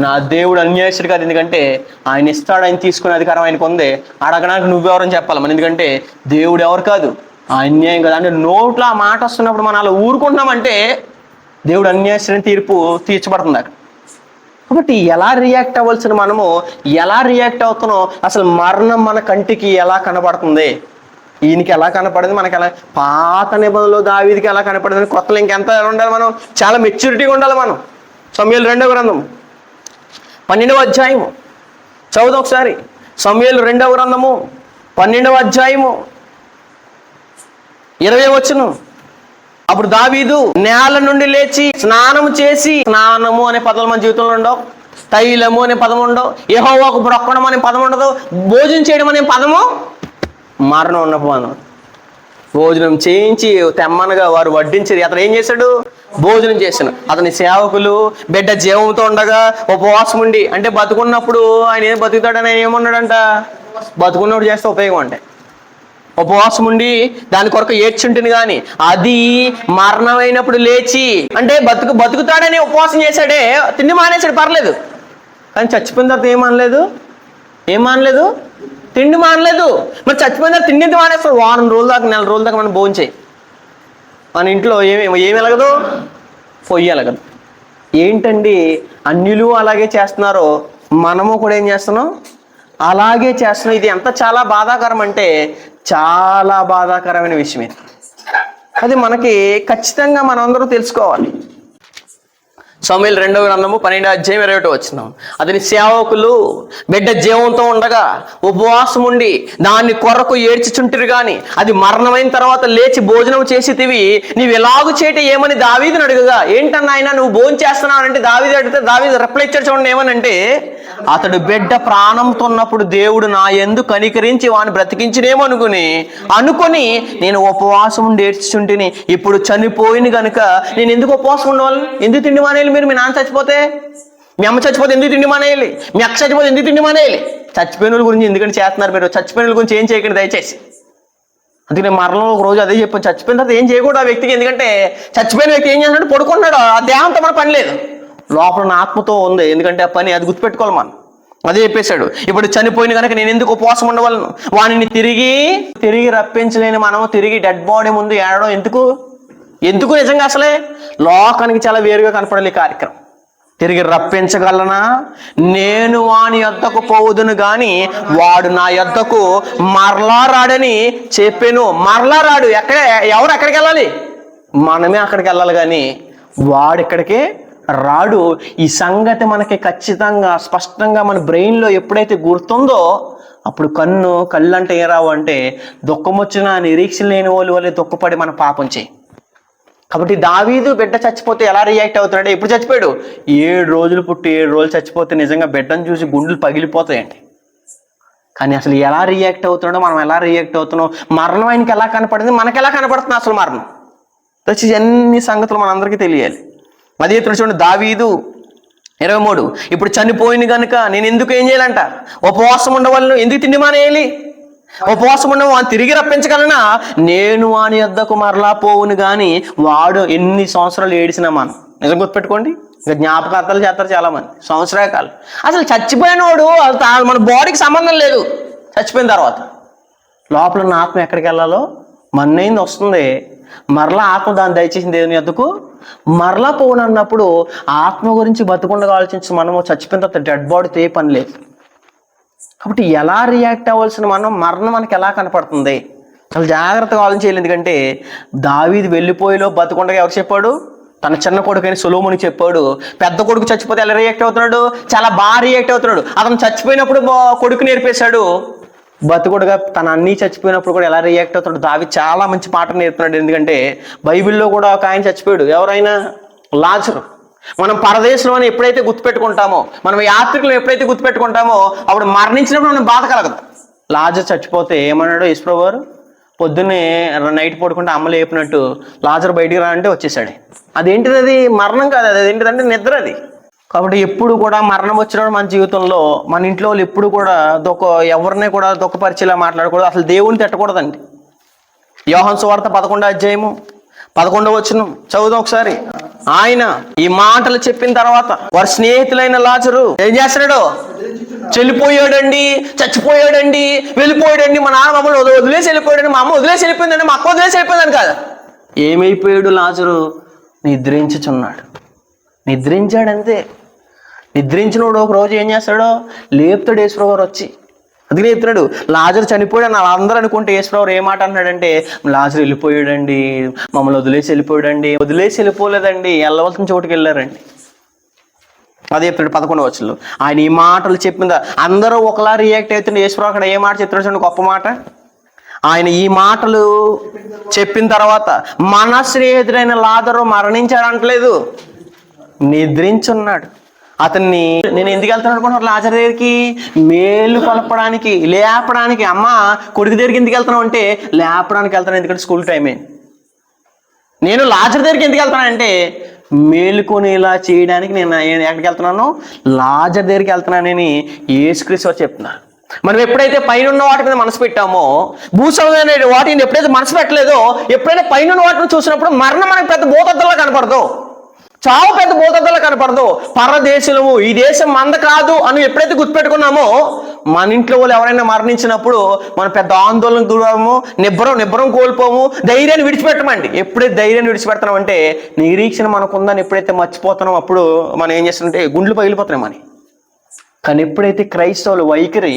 నా దేవుడు అన్యాయస్తుడు కాదు. ఎందుకంటే ఆయన ఇస్తాడు, ఆయన తీసుకునే అధికారం ఆయనకు ఉంది. అడగడానికి నువ్వెవరని చెప్పాలి మనం. ఎందుకంటే దేవుడు ఎవరు కాదు, అన్యాయం కాదు. అంటే నోట్లో ఆ మాట వస్తున్నప్పుడు మనం అలా ఊరుకుంటున్నామంటే దేవుడు అన్యాయస్తుని తీర్పు తీర్చబడుతుంది అక్కడ. కాబట్టి ఎలా రియాక్ట్ అవ్వాల్సిన మనము ఎలా రియాక్ట్ అవుతున్నాం? అసలు మరణం మన కంటికి ఎలా కనబడుతుంది? ఈయనకి ఎలా కనపడింది, మనకి ఎలా? పాత నిబంధనలో దావీదుకి ఎలా కనపడింది? కొత్తలో ఇంకెంత ఉండాలి? మనం చాలా మెచ్యూరిటీగా ఉండాలి. మనం సమూయేలు 2వ గ్రంథం 12వ అధ్యాయము చదువుదాం ఒకసారి. సమూయేలు 2వ గ్రంథము 12వ అధ్యాయము 20వ వచనం. అప్పుడు దావీదు నేల నుండి లేచి స్నానము చేసి, స్నానము అనే పదాలు మన జీవితంలో ఉండవు. తైలము అనే పదం ఉండవు, యెహోవాకు బ్రొక్కడం అనే పదం ఉండదు, భోజనం చేయడం అనే పదము మరణం ఉన్న పదం. భోజనం చేయించి తెమ్మనగా వారు వడ్డించారు. అతను ఏం చేశాడు? భోజనం చేశాడు. అతని సేవకులు బిడ్డ జీవంతో ఉండగా ఉపవాసం ఉండి, అంటే బతుకున్నప్పుడు ఆయన ఏం బతుకుతాడని ఆయన ఏమన్నాడంట? బతుకున్నప్పుడు చేస్తే ఉపయోగం అంటే ఉపవాసం ఉండి దాని కొరకు ఏడ్చుంటుంది. కానీ అది మరణమైనప్పుడు లేచి, అంటే బతుకుతాడని ఉపవాసం చేశాడే, తిండి మానేశాడు పర్లేదు, కానీ చచ్చిపోయిన తర్వాత ఏం మానలేదు తిండి మానలేదు. మరి చచ్చిపోయిన తర్వాత తిండి మానేస్తాడు. వారం రోజుల దాకా, నెల రోజుల దాకా మనం భోజనం చేయి. మన ఇంట్లో ఏమి ఎలగదు? పొయ్యి ఎలగదు. ఏంటండి, అన్యులు అలాగే చేస్తున్నారో మనము కూడా ఏం చేస్తున్నాం? అలాగే చేస్తున్నాం. ఇది ఎంత చాలా బాధాకరం అంటే చాలా బాధాకరమైన విషయం ఇది. అది మనకి ఖచ్చితంగా మనందరూ తెలుసుకోవాలి. సమూయేలు 2వ గ్రంథము 12:21. అతని సేవకులు బిడ్డ జీవంతో ఉండగా ఉపవాసం ఉండి దాన్ని కొరకు ఏడ్చుచుంటారు. కానీ అది మరణమైన తర్వాత లేచి భోజనం చేసితివి, నీవు ఎలాగు చేయట ఏమని దావీదుని అడుగుగా, ఏంటన్నా ఆయన నువ్వు భోజనం చేస్తున్నావు అంటే దావీదు అడిగితే దావీదు రిప్లై ఇచ్చాడు. చూడండి ఏమనంటే, అతడు బిడ్డ ప్రాణంతో ఉన్నప్పుడు దేవుడు నా యందు కనికరించి వాని బ్రతికించినేమో అనుకొని నేను ఉపవాసం ఉండి ఏడ్చుచుంటిని. ఇప్పుడు చనిపోయిన గనుక నేను ఎందుకు ఉపవాసం ఉండవాలి? ఎందుకు తిండి మానేయాలి? మీరు మీ నాన్న చచ్చిపోతే, మీ అమ్మ చచ్చిపోతే ఎందుకు తిండి మానేయాలి? మీ అక్క చచ్చిపోతే ఎందుకు తిండి మానేయాలి? చచ్చిపోయిన వాళ్ళ గురించి ఎందుకంటే చేస్తున్నారు మీరు. చచ్చిపోయిన వాళ్ళ గురించి ఏం చేయకండి దయచేసి. అందుకే నేను మరణంలో ఒక రోజు అదే చెప్పాను, చచ్చిపోయిన తర్వాత ఏం చేయకూడదు ఆ వ్యక్తికి. ఎందుకంటే చచ్చిపోయిన వ్యక్తి ఏం చేస్తున్నాడు? పడుకున్నాడు. ఆ దేహంతో మన పని లేదు, లోపల నా ఆత్మతో ఉంది. ఎందుకంటే ఆ పని అది గుర్తుపెట్టుకోవాలి మనం. అదే చెప్పేశాడు. ఇప్పుడు చనిపోయిన కనుక నేను ఎందుకు ఉపవాసం ఉండవలను? వానిని తిరిగి రప్పించలేని మనము తిరిగి డెడ్ బాడీ ముందు ఏడడం ఎందుకు నిజంగా అసలే లోకానికి చాలా వేరుగా కనపడాలి ఈ కార్యక్రమం. తిరిగి రప్పించగలనా? నేను వాని యొద్దకు పోవుదును గాని వాడు నా యొద్దకు మరలా రాడని చెప్పాను. మరలా రాడు. ఎవరు ఎక్కడికి వెళ్ళాలి? మనమే అక్కడికి వెళ్ళాలి, కానీ వాడు ఇక్కడికే రాడు. ఈ సంగతి మనకి ఖచ్చితంగా స్పష్టంగా మన బ్రెయిన్లో ఎప్పుడైతే గుర్తుందో అప్పుడు కళ్ళు అంటే ఏ రావు అంటే దుఃఖం వచ్చిన నిరీక్షణ లేని వాళ్ళు వల్లే దుఃఖపడి మన పాపం చేయి. కాబట్టి దావీదు బిడ్డ చచ్చిపోతే ఎలా రియాక్ట్ అవుతున్నాడు? ఎప్పుడు చచ్చిపోయాడు? 7 రోజులు పుట్టి 7 రోజులు చచ్చిపోతే నిజంగా బిడ్డను చూసి గుండెలు పగిలిపోతాయండి. కానీ అసలు ఎలా రియాక్ట్ అవుతున్నాడో, మనం ఎలా రియాక్ట్ అవుతున్నాం, మరణం ఆయనకి ఎలా కనపడింది, మనకి ఎలా కనపడుతుంది అసలు మరణం? అన్ని సంగతులు మనందరికీ తెలియాలి. అదే చూడండి, దావీదు 23, ఇప్పుడు చనిపోయింది కనుక నేను ఎందుకు ఏం చేయాలంట? ఉపవాసం ఉండవాళ్ళను ఎందుకు తిండి మానేయాలి? ఉపవాసం ఉండవు వాడిని తిరిగి రప్పించగలనా? నేను వాని యొద్దకు మరలా పోవును కానీ వాడు ఎన్ని సంవత్సరాలు ఏడిసినా మనం నిజం గుర్తుపెట్టుకోండి. ఇంకా జ్ఞాపకార్థాలు చేస్తారు చాలా మంది సంవత్సరాల కాలం. అసలు చచ్చిపోయినోడు మన బాడీకి సంబంధం లేదు. చచ్చిపోయిన తర్వాత లోపల ఉన్న ఆత్మ ఎక్కడికి వెళ్ళాలో మన్నైంది వస్తుంది. మరలా ఆత్మ దాన్ని దయచేసింది దేవుని యొద్దకు మరలా పోవును అన్నప్పుడు ఆత్మ గురించి బతుకుండగా ఆలోచించి మనము చచ్చిపోయిన తర్వాత డెడ్ బాడీతో ఏ పని లేదు. కాబట్టి ఎలా రియాక్ట్ అవ్వాల్సిన మరణం మనకి ఎలా కనపడుతుంది చాలా జాగ్రత్తగా ఆలోచించాలి. ఎందుకంటే దావీదు వెళ్ళిపోయేలో బతుకుండగా ఎవరు చెప్పాడు? తన చిన్న కొడుకైన సొలొమోనుకి చెప్పాడు. పెద్ద కొడుకు చచ్చిపోతే ఎలా రియాక్ట్ అవుతున్నాడు? చాలా బాగా రియాక్ట్ అవుతున్నాడు. అతను చచ్చిపోయినప్పుడు కొడుకు నేర్పేశాడు. బతుకుడుగా తన అన్నీ చచ్చిపోయినప్పుడు కూడా ఎలా రియాక్ట్ అవుతాడు? దావీదు చాలా మంచి పాఠం నేర్పుతున్నాడు. ఎందుకంటే బైబిల్లో కూడా ఒక ఆయన చచ్చిపోయాడు. ఎవరైనా? లాజరు. మనం పరదేశంలో అని ఎప్పుడైతే గుర్తుపెట్టుకుంటామో, మనం యాత్రికులు ఎప్పుడైతే గుర్తుపెట్టుకుంటామో అప్పుడు మరణించినప్పుడు మనం బాధ కలగదు. లాజరు చచ్చిపోతే ఏమన్నాడు యేసుప్రభువు వారు? పొద్దున్నే నైట్ పడుకుంటే అమ్మ లేపినట్టు లాజరు బయటికి రా అంటే వచ్చేసాడు. అదేంటిది? అది మరణం కాదు, అది ఏంటిదంటే నిద్ర అది. కాబట్టి ఎప్పుడు కూడా మరణం వచ్చినప్పుడు మన జీవితంలో మన ఇంట్లో వాళ్ళు ఎప్పుడు కూడా ఎవరిని కూడా దుఃఖపరిచేలా మాట్లాడకూడదు. అసలు దేవుని తిట్టకూడదండి. యోహాను సువార్త 11:11 చదువుదాం ఒకసారి. ఆయన ఈ మాటలు చెప్పిన తర్వాత వారి స్నేహితులైన లాజరు ఏం చేస్తున్నాడు? చెల్లిపోయాడండి, చచ్చిపోయాడండి, వెళ్ళిపోయాడండి, మా నాన్న మమ్మల్ని వదిలేసి వెళ్ళిపోయాడండి, మా అమ్మ వదిలేసి వెళ్ళిపోయిందండి, మా అక్క వదిలేసి వెళ్ళిపోయిందని కాదు. ఏమైపోయాడు? లాజరు నిద్రించుచున్నాడు. నిద్రించాడంతే. నిద్రించినోడు ఒక రోజు ఏం చేస్తాడో లేపుతాడు యేసుప్రభువు వారు వచ్చి. అందుకనే చెప్తున్నాడు లాజరు చనిపోయాడు అందరూ అనుకుంటే యేసుప్రభువు వారు ఏ మాట అన్నాడంటే, లాజరు వెళ్ళిపోయాడండి, మమ్మల్ని వదిలేసి వెళ్ళిపోయాడండి. వదిలేసి వెళ్ళిపోలేదండి, వెళ్ళవలసిన చోటుకి వెళ్ళారండి. అదే చెప్తాడు 11 ఆయన ఈ మాటలు చెప్పిందా అందరూ ఒకలా రియాక్ట్ అవుతుండే. యేసుప్రభువు అక్కడ ఏ మాట చెప్తున్నాడు చూడండి, గొప్ప మాట. ఆయన ఈ మాటలు చెప్పిన తర్వాత మన స్నేహితుడైన లాజరు మరణించాడు అంటలేదు, నిద్రించున్నాడు. అతన్ని నేను ఎందుకు వెళ్తాను అనుకుంటున్నారు లాజర్ దగ్గరికి? మేలు కొలపడానికి, లేపడానికి. అమ్మ కొడుకు దగ్గరికి ఎందుకు వెళ్తున్నావు అంటే లేపడానికి వెళ్తాను, ఎందుకంటే స్కూల్ టైమే. నేను లాజర్ దగ్గరికి ఎందుకు వెళ్తానంటే మేలుకొనేలా చేయడానికి నేను ఎక్కడికి వెళ్తున్నాను? లాజర్ దగ్గరికి వెళ్తున్నానని యేసుక్రీస్తు వారు చెప్తున్నారు. మనం ఎప్పుడైతే పైన ఉన్న వాటి మీద మనసు పెట్టామో, భూసమైన వాటిని ఎప్పుడైతే మనసు పెట్టలేదో, ఎప్పుడైతే పైన వాటిని చూసినప్పుడు మరణం మనకు పెద్ద భూతద్దంలా కనపడదు, చావు పెద్ద భూతద్దంలా కనపడదు. పరదేశులము, ఈ దేశం మంద కాదు అని ఎప్పుడైతే గుర్తుపెట్టుకున్నామో, మన ఇంట్లో వాళ్ళు ఎవరైనా మరణించినప్పుడు మనం పెద్ద ఆందోళనకు గురము, నిబ్బరం కోల్పోము, ధైర్యాన్ని విడిచిపెట్టమండి. ఎప్పుడైతే ధైర్యాన్ని విడిచిపెడతామంటే నిరీక్షణ మనకు ఉందని ఎప్పుడైతే మర్చిపోతున్నామో అప్పుడు మనం ఏం చేస్తుంటే గుండ్లు పగిలిపోతున్నాం అని. కానీ ఎప్పుడైతే క్రైస్తవులు వైఖరి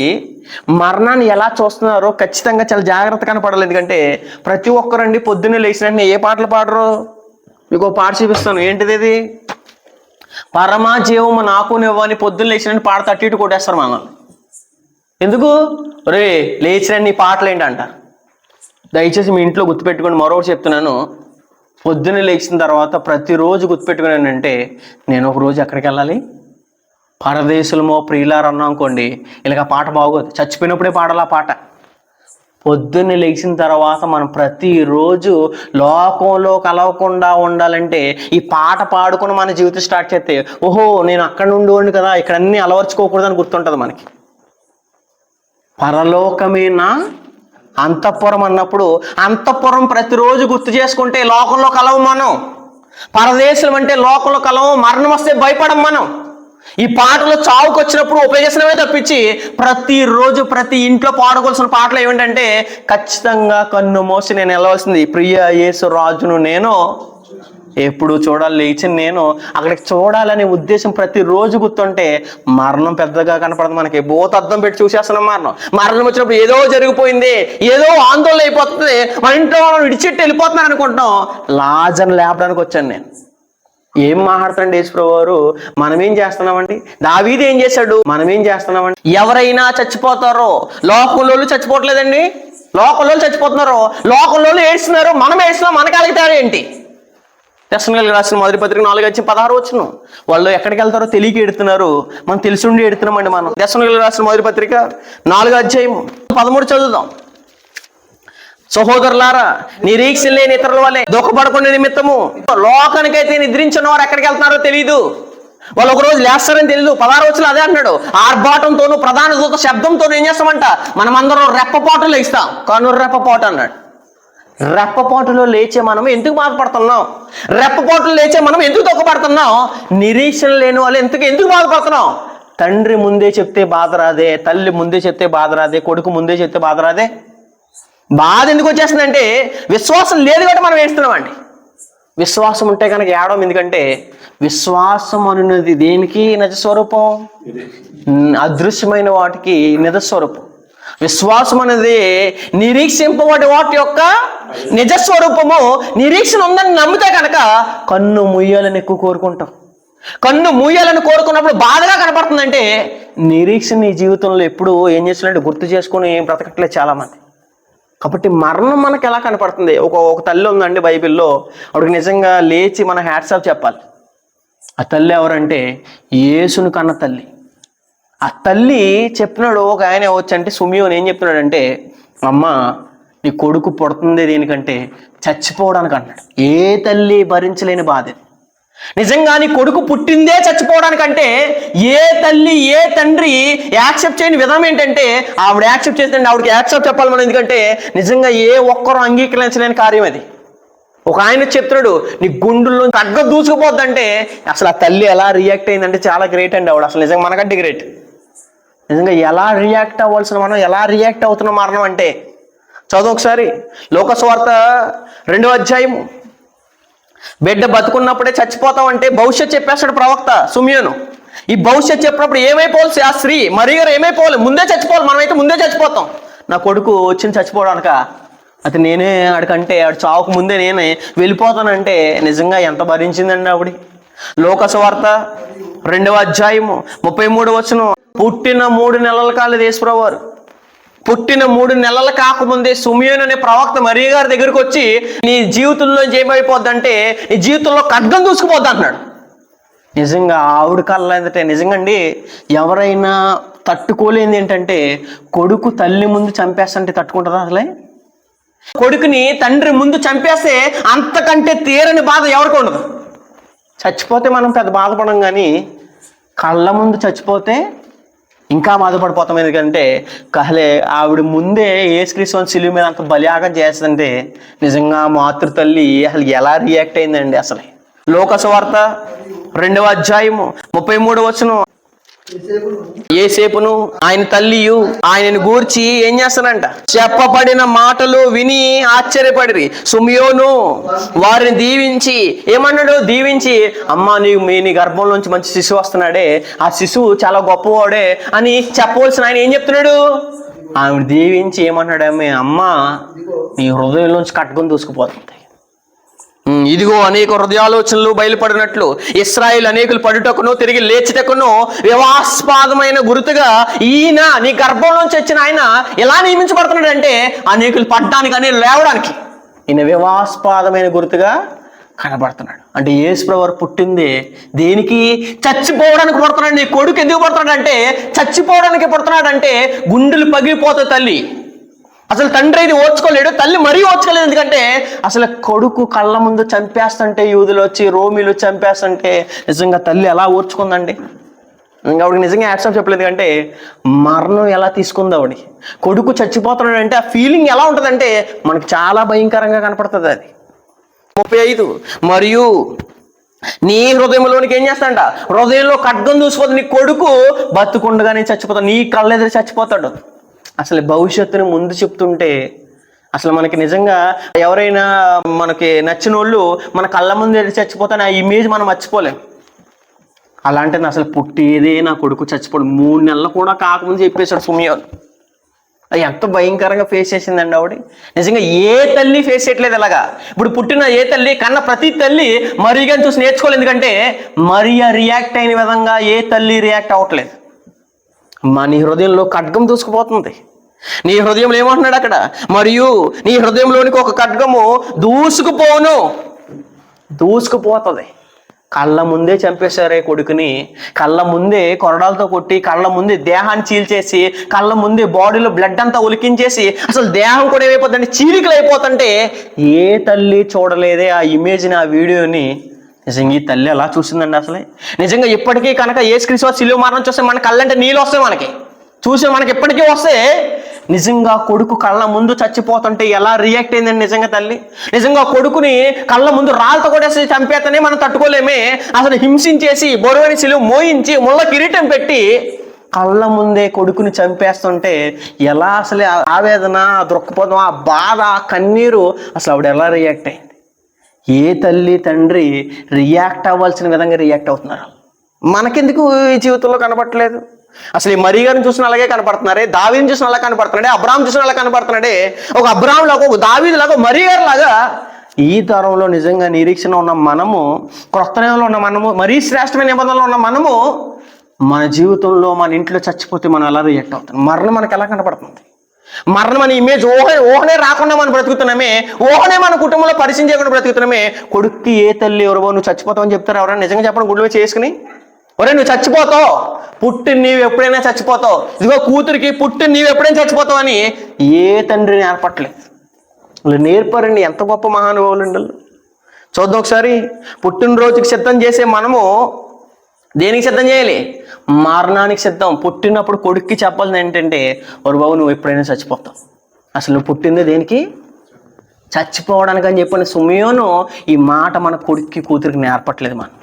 మరణాన్ని ఎలా చూస్తున్నారో ఖచ్చితంగా చాలా జాగ్రత్త కనపడాలి. ఎందుకంటే ప్రతి ఒక్కరండి పొద్దున్నే లేచిన వెంటనే ఏ పాటలు పాడరు? మీకు పాట చూపిస్తాను. ఏంటిది ఇది? పరమా జీవము నాకు నువ్వు అని పొద్దున్న లేచిన పాట అటు ఇటు కొట్టేస్తారు మనల్ని. ఎందుకు? రే లేచిన నీ పాటలు ఏంటంట. దయచేసి మీ ఇంట్లో గుర్తుపెట్టుకోండి. మరొకటి చెప్తున్నాను, పొద్దున్న లేచిన తర్వాత ప్రతిరోజు గుర్తుపెట్టుకుని అంటే నేను ఒక రోజు ఎక్కడికి వెళ్ళాలి? పరదేశులమో ప్రియులారు అన్నాం అనుకోండి, ఇలాగ పాట బాగోదు. చచ్చిపోయినప్పుడే పాడాలి ఆ పాట. పొద్దున్నే లేచిన తర్వాత మనం ప్రతిరోజు లోకంలో కలవకుండా ఉండాలంటే ఈ పాట పాడుకుని మన జీవితం స్టార్ట్ చేస్తే, ఓహో నేను అక్కడ నుండి కదా, ఇక్కడ అన్నీ అలవర్చుకోకూడదని గుర్తుంటుంది మనకి. పరలోకమేనా అంతఃపురం అన్నప్పుడు అంతఃపురం ప్రతిరోజు గుర్తు చేసుకుంటే లోకంలో కలవు మనం. పరదేశం అంటే లోకంలో కలవు. మరణం వస్తే భయపడం మనం. ఈ పాటలు చావుకు వచ్చినప్పుడు ఉపయోగించినవే తప్పించి ప్రతిరోజు ప్రతి ఇంట్లో పాడుకోవాల్సిన పాటలు ఏమిటంటే ఖచ్చితంగా కన్ను మూసి నేను వెళ్ళవలసింది ప్రియ యేసు రాజును నేను ఎప్పుడు చూడాలి, లేచి నేను అక్కడికి చూడాలనే ఉద్దేశం ప్రతిరోజు గుర్తుంటే మరణం పెద్దగా కనపడదు మనకి. భూతద్దం పెట్టి చూసేస్తున్నాం. మరణం వచ్చినప్పుడు ఏదో జరిగిపోయింది, ఏదో ఆందోళన అయిపోతుంది, మన ఇంట్లో మనం విడిచిట్టి వెళ్ళిపోతున్నాను అనుకుంటున్నాం. లాజర్ని లేపడానికి వచ్చాను నేను. ఏం మాట్లాడుతాండి యేసుప్రభు వారు? మనం ఏం చేస్తున్నామండి? దావీదు ఏం చేశాడు? మనం ఏం చేస్తున్నామండి? ఎవరైనా చచ్చిపోతారో, లోకంలో చచ్చిపోవట్లేదండి, లోకంలో చచ్చిపోతున్నారు, లోకంలో ఏడుస్తున్నారు, మనం ఏడుస్తున్నాం. మనకి అలిగితారు ఏంటి? దర్శనగలిగి రాసిన మొదటి పత్రిక 4:16 వాళ్ళు ఎక్కడికి వెళ్తారో తెలియక ఎడుతున్నారు, మనం తెలిసి ఎడుతున్నామండి. మనం దర్శనగలిగి రాసిన మొదటి పత్రిక 4:13 చదువుదాం. సహోదరులారా, నిరీక్షణ లేని ఇతరుల వల్లే దుఃఖపడకుండా నిమిత్తము లోకానికైతే నిద్రించిన వారు ఎక్కడికి వెళ్తున్నారో తెలియదు. వాళ్ళు ఒక రోజు లేస్తారని తెలియదు. 16 అదే అంటున్నాడు. ఆర్భాటంతోనూ ప్రధాన దూత శబ్దంతో ఏం చేస్తామంట? మనం అందరం రెప్పపాటులో లేస్తాం. కనురు రెప్పపాటు అన్నాడు. రెప్పపాటులో లేచే మనం ఎందుకు బాధపడుతున్నాం? రెప్పపాటులో లేచే మనం ఎందుకు దుఃఖపడుతున్నాం? నిరీక్షణ లేని వాళ్ళు ఎందుకు బాధపడుతున్నాం? తండ్రి ముందే చెప్తే బాధ రాదే, తల్లి ముందే చెప్తే బాధ రాదే, కొడుకు ముందే చెప్తే బాధ రాదే? బాధ ఎందుకు వచ్చేస్తుందంటే విశ్వాసం లేదు కాబట్టి మనం వేస్తున్నామండి. విశ్వాసం ఉంటే కనుక ఏడవం. ఎందుకంటే విశ్వాసం అనున్నది దేనికి నిజస్వరూపం? అదృశ్యమైన వాటికి నిజస్వరూపం. విశ్వాసం అనేది నిరీక్షింపబడి వాటి యొక్క నిజస్వరూపము. నిరీక్షణ ఉందని నమ్మితే కనుక కన్ను ముయ్యాలని ఎక్కువ కోరుకుంటాం. కన్ను మూయాలని కోరుకున్నప్పుడు బాధగా కనపడుతుందంటే నిరీక్షణ నీ జీవితంలో ఎప్పుడు ఏం చేస్తున్నట్టు గుర్తు చేసుకుని బ్రతకట్లేదు చాలామంది. కాబట్టి మరణం మనకు ఎలా కనపడుతుంది? ఒక తల్లి ఉందండి బైబిల్లో, ఆవిడకి నిజంగా లేచి మన హ్యాట్స్ ఆఫ్ చెప్పాలి. ఆ తల్లి ఎవరంటే యేసును కన్న తల్లి. ఆ తల్లి చెప్పినాడు. ఒక ఆయన వచ్చంటే సుమియోని ఏం చెప్తున్నాడంటే, అమ్మ నీ కొడుకు పుడుతుంది దేనికంటే చచ్చిపోవడానికి అన్నాడు. ఏ తల్లి భరించలేని బాధ. నిజంగా నీ కొడుకు పుట్టిందే చచ్చిపోవడానికంటే ఏ తల్లి ఏ తండ్రి యాక్సెప్ట్ చేయని విధానం ఏంటంటే ఆవిడ యాక్సెప్ట్ చేస్తుంటే ఆవిడకి యాక్సెప్ట్ చెప్పాలి మనం. ఎందుకంటే నిజంగా ఏ ఒక్కరూ అంగీకరించలేని కార్యం అది. ఒక ఆయన చెప్తున్నాడు నీ గుండెల్లో తగ్గ దూసుకుపోద్దంటే అసలు ఆ తల్లి ఎలా రియాక్ట్ అయిందంటే చాలా గ్రేట్ అండి ఆవిడ. అసలు నిజంగా మనకంటే గ్రేట్. నిజంగా ఎలా రియాక్ట్ అవ్వాల్సిన మనం ఎలా రియాక్ట్ అవుతున్నాం మరణం అంటే. చదువు ఒకసారి లోకసువార్త 2వ బిడ్డ బతుకున్నప్పుడే చచ్చిపోతాం అంటే భవిష్యత్ చెప్పేస్తాడు ప్రవక్త సుమియోను. ఈ భవిష్యత్ చెప్పినప్పుడు ఏమైపోవాలి? ఆ స్త్రీ మరియ గారు ఏమైపోవాలి? ముందే చచ్చిపోవాలి. మనమైతే ముందే చచ్చిపోతాం. నా కొడుకు వచ్చింది చచ్చిపోవడానిక, అయితే నేనే ఆడికంటే ఆడు చావుకు ముందే నేనే వెళ్ళిపోతానంటే నిజంగా ఎంత భరించిందండి ఆవిడ. లోకసువార్త 2:33 పుట్టిన 3 నెలల కాలేదు యేసుప్రభువు వారు. పుట్టిన 3 నెలలు కాకముందే సుమియోను అనే ప్రవక్త మరియ గారి దగ్గరికి వచ్చి నీ జీవితంలో ఏమైపోద్దంటే నీ జీవితంలో ఖడ్గం దూసుకుపోద్ది అంటున్నాడు. నిజంగా ఆవిడ కళ్ళ ఏంటంటే నిజంగా అండి, ఎవరైనా తట్టుకోలేనిది ఏంటంటే కొడుకు తల్లి ముందు చంపేస్తుంటే తట్టుకుంటారా అసలే? కొడుకుని తండ్రి ముందు చంపేస్తే అంతకంటే తీరని బాధ ఎవరికి ఉండదు. చచ్చిపోతే మనం పెద్ద బాధపడం, కానీ కళ్ళ ముందు చచ్చిపోతే ఇంకా బాధపడిపోతాం. ఎందుకంటే ఆవిడ ముందే యేసుక్రీస్తు సిలువ మీద అంత బలియాగం చేస్తుంటే నిజంగా మాతృ తల్లి అసలు ఎలా రియాక్ట్ అయిందండి. అసలు లోక సువార్త 2వ అధ్యాయము 33వ వచనం, యేసేపును ఆయన తల్లియు ఆయనను గూర్చి ఏం చేస్తానంట, చెప్పబడిన మాటలు విని ఆశ్చర్యపడిరి. సిమియోను వారిని దీవించి ఏమన్నాడు, దీవించి అమ్మా నీ గర్భంలోంచి మంచి శిశువు వస్తున్నాడే, ఆ శిశువు చాలా గొప్పవాడే అని చెప్పవలసిన ఆయన ఏం చెప్తున్నాడు, ఆవిడ దీవించి ఏమన్నాడు, అమ్మా నీ హృదయంలోంచి కట్టుకొని దూసుకుపోతుంది. ఇదిగో అనేక హృదయాలోచనలు బయలుపడినట్లు ఇశ్రాయేలు అనేకులు పడుటకును తిరిగి లేచుటకును వివాస్పాదమైన గుర్తుగా ఈయన నీ గర్భంలోంచి వచ్చిన ఆయన ఎలా నియమించబడుతున్నాడు అంటే అనేకులు పడ్డానికి, అనేకులు లేవడానికి ఈయన వివాస్పాదమైన గుర్తుగా కనబడుతున్నాడు. అంటే యేసుప్రభువు పుట్టింది దేనికి? చచ్చిపోవడానికి పడుతున్నాడు. నీ కొడుకు ఎందుకు పడుతున్నాడు అంటే చచ్చిపోవడానికి పడుతున్నాడు. అంటే గుండెలు పగిలిపోతాయి తల్లి. అసలు తండ్రి ఇది ఓర్చుకోలేడు, తల్లి మరీ ఓర్చుకోలేదు. ఎందుకంటే అసలు కొడుకు కళ్ళ ముందు చంపేస్తుంటే, యూదులు వచ్చి రోమిలు చంపేస్తుంటే నిజంగా తల్లి ఎలా ఓర్చుకుందండి. ఇంకా ఆవిడకి నిజంగా యాక్సెప్ట్ చెప్పలేదు. అంటే మరణం ఎలా తీసుకుంది ఆవిడ. కొడుకు చచ్చిపోతున్నాడు అంటే ఆ ఫీలింగ్ ఎలా ఉంటుందంటే మనకు చాలా భయంకరంగా కనపడుతుంది. అది 35 మరియు నీ హృదయంలోనికి ఏం చేస్తాడంట, హృదయంలో ఖడ్గం దూసిపోతుంది. నీ కొడుకు బతుకుండగానే చచ్చిపోతాడు, నీ కళ్ళెదురు చచ్చిపోతాడు. అసలు భవిష్యత్తుని ముందు చెప్తుంటే అసలు మనకి నిజంగా ఎవరైనా మనకి నచ్చిన వాళ్ళు మన కళ్ళ ముందు చచ్చిపోతానే ఆ ఇమేజ్ మనం మర్చిపోలేం. అలాంటిది అసలు పుట్టేదే నా కొడుకు చచ్చిపోడు 3 నెలలు కూడా కాకముందు చెప్పేశాడు సిమియోను. అది ఎంత భయంకరంగా ఫేస్ చేసిందండి ఆవిడ. నిజంగా ఏ తల్లి ఫేస్ చేయట్లేదు అలాగా. ఇప్పుడు పుట్టిన ఏ తల్లి కన్నా ప్రతి తల్లి మరియని చూసి నేర్చుకోలేదు. ఎందుకంటే మరియ రియాక్ట్ అయిన విధంగా ఏ తల్లి రియాక్ట్ అవ్వట్లేదు. నీ హృదయంలో ఖడ్గం దూసుకుపోతుంది. నీ హృదయంలో ఏమంటున్నాడు అక్కడ, మరియు నీ హృదయంలోనికి ఒక ఖడ్గము దూసుకుపోతుంది. కళ్ళ ముందే చంపేశారే కొడుకుని, కళ్ళ ముందే కొరడాలతో కొట్టి, కళ్ళ ముందే దేహాన్ని చీల్చేసి, కళ్ళ ముందే బాడీలో బ్లడ్ అంతా ఉలికించేసి అసలు దేహం కూడా ఏమైపోతుందంటే చీలికలు అయిపోతుంటే ఏ తల్లి చూడలేదే ఆ ఇమేజ్ని, ఆ వీడియోని. నిజంగా ఈ తల్లి అలా చూసిందండి. అసలే నిజంగా ఇప్పటికీ కనుక యేసుక్రీస్తు సిలువ మరణం చూస్తే మన కళ్ళంటే నీళ్ళు వస్తాయి. మనకి చూసి మనకి ఎప్పటికీ వస్తే నిజంగా కొడుకు కళ్ళ ముందు చచ్చిపోతుంటే ఎలా రియాక్ట్ అయిందండి నిజంగా తల్లి. నిజంగా కొడుకుని కళ్ళ ముందు రాళ్ళతో కొట్టేసి చంపేతనే మనం తట్టుకోలేమే. అసలు హింసించేసి బరువైన సిలువ మోయించి ముళ్ళ కిరీటం పెట్టి కళ్ళ ముందే కొడుకుని చంపేస్తుంటే ఎలా అసలు ఆవేదన, దృక్పథం, ఆ బాధ, కన్నీరు అసలు ఆవిడ ఎలా రియాక్ట్ అయింది. ఏ తల్లి తండ్రి రియాక్ట్ అవ్వాల్సిన విధంగా రియాక్ట్ అవుతున్నారు. మనకెందుకు ఈ జీవితంలో కనపడట్లేదు. అసలు ఈ మరి గారిని చూసిన అలాగే కనపడుతున్నారే, దావీదుని చూసిన అలా కనపడుతున్నాడే, అబ్రాహాం చూసిన అలా కనపడుతున్నాడే. ఒక అబ్రాహాం లాగా, ఒక దావీదు లాగా, మరి గారి లాగా ఈ తరంలో నిజంగా నిరీక్షణ ఉన్న మనము, క్రొత్త నిబంధనలో ఉన్న మనము, మరీ శ్రేష్టమైన నిబంధనలో ఉన్న మనము మన జీవితంలో మన ఇంట్లో చచ్చిపోతే మనం ఎలా రియాక్ట్ అవుతాం. మరణం మనకు ఎలా కనపడుతుంది. మరణం అనే ఇమేజ్ ఊహనే రాకుండా మనం బ్రతుకుతున్నామే, ఊహనే మన కుటుంబంలో పరిచయం చేయకుండా బ్రతుకుతున్నామే. కొడుక్కి ఏ తల్లి ఎవరో నువ్వు చచ్చిపోతావు అని చెప్తారు ఎవరైనా? నిజంగా చెప్పడం గుడిలో చేసుకుని, ఒరే నువ్వు చచ్చిపోతావు, పుట్టి నీవు ఎప్పుడైనా చచ్చిపోతావు, ఇదిగో కూతురికి పుట్టి నీవు ఎప్పుడైనా చచ్చిపోతావు అని ఏ తండ్రి నేర్పట్లేదు. వాళ్ళు నేర్పారండి. ఎంత గొప్ప మహానుభావులు అండి. చూద్దాం ఒకసారి. పుట్టినరోజుకి సిద్ధం చేసే మనము దేనికి సిద్ధం చేయాలి? మరణానికి సిద్ధం. పుట్టినప్పుడు కొడుక్కి చెప్పాల్సింది ఏంటంటే, ఒరు బాబు నువ్వు ఎప్పుడైనా చచ్చిపోతావు. అసలు పుట్టింది దేనికి? చచ్చిపోవడానికి అని చెప్పిన సిమియోను ఈ మాట మన కొడుక్కి కూతురికి నేర్పట్లేదు. మనం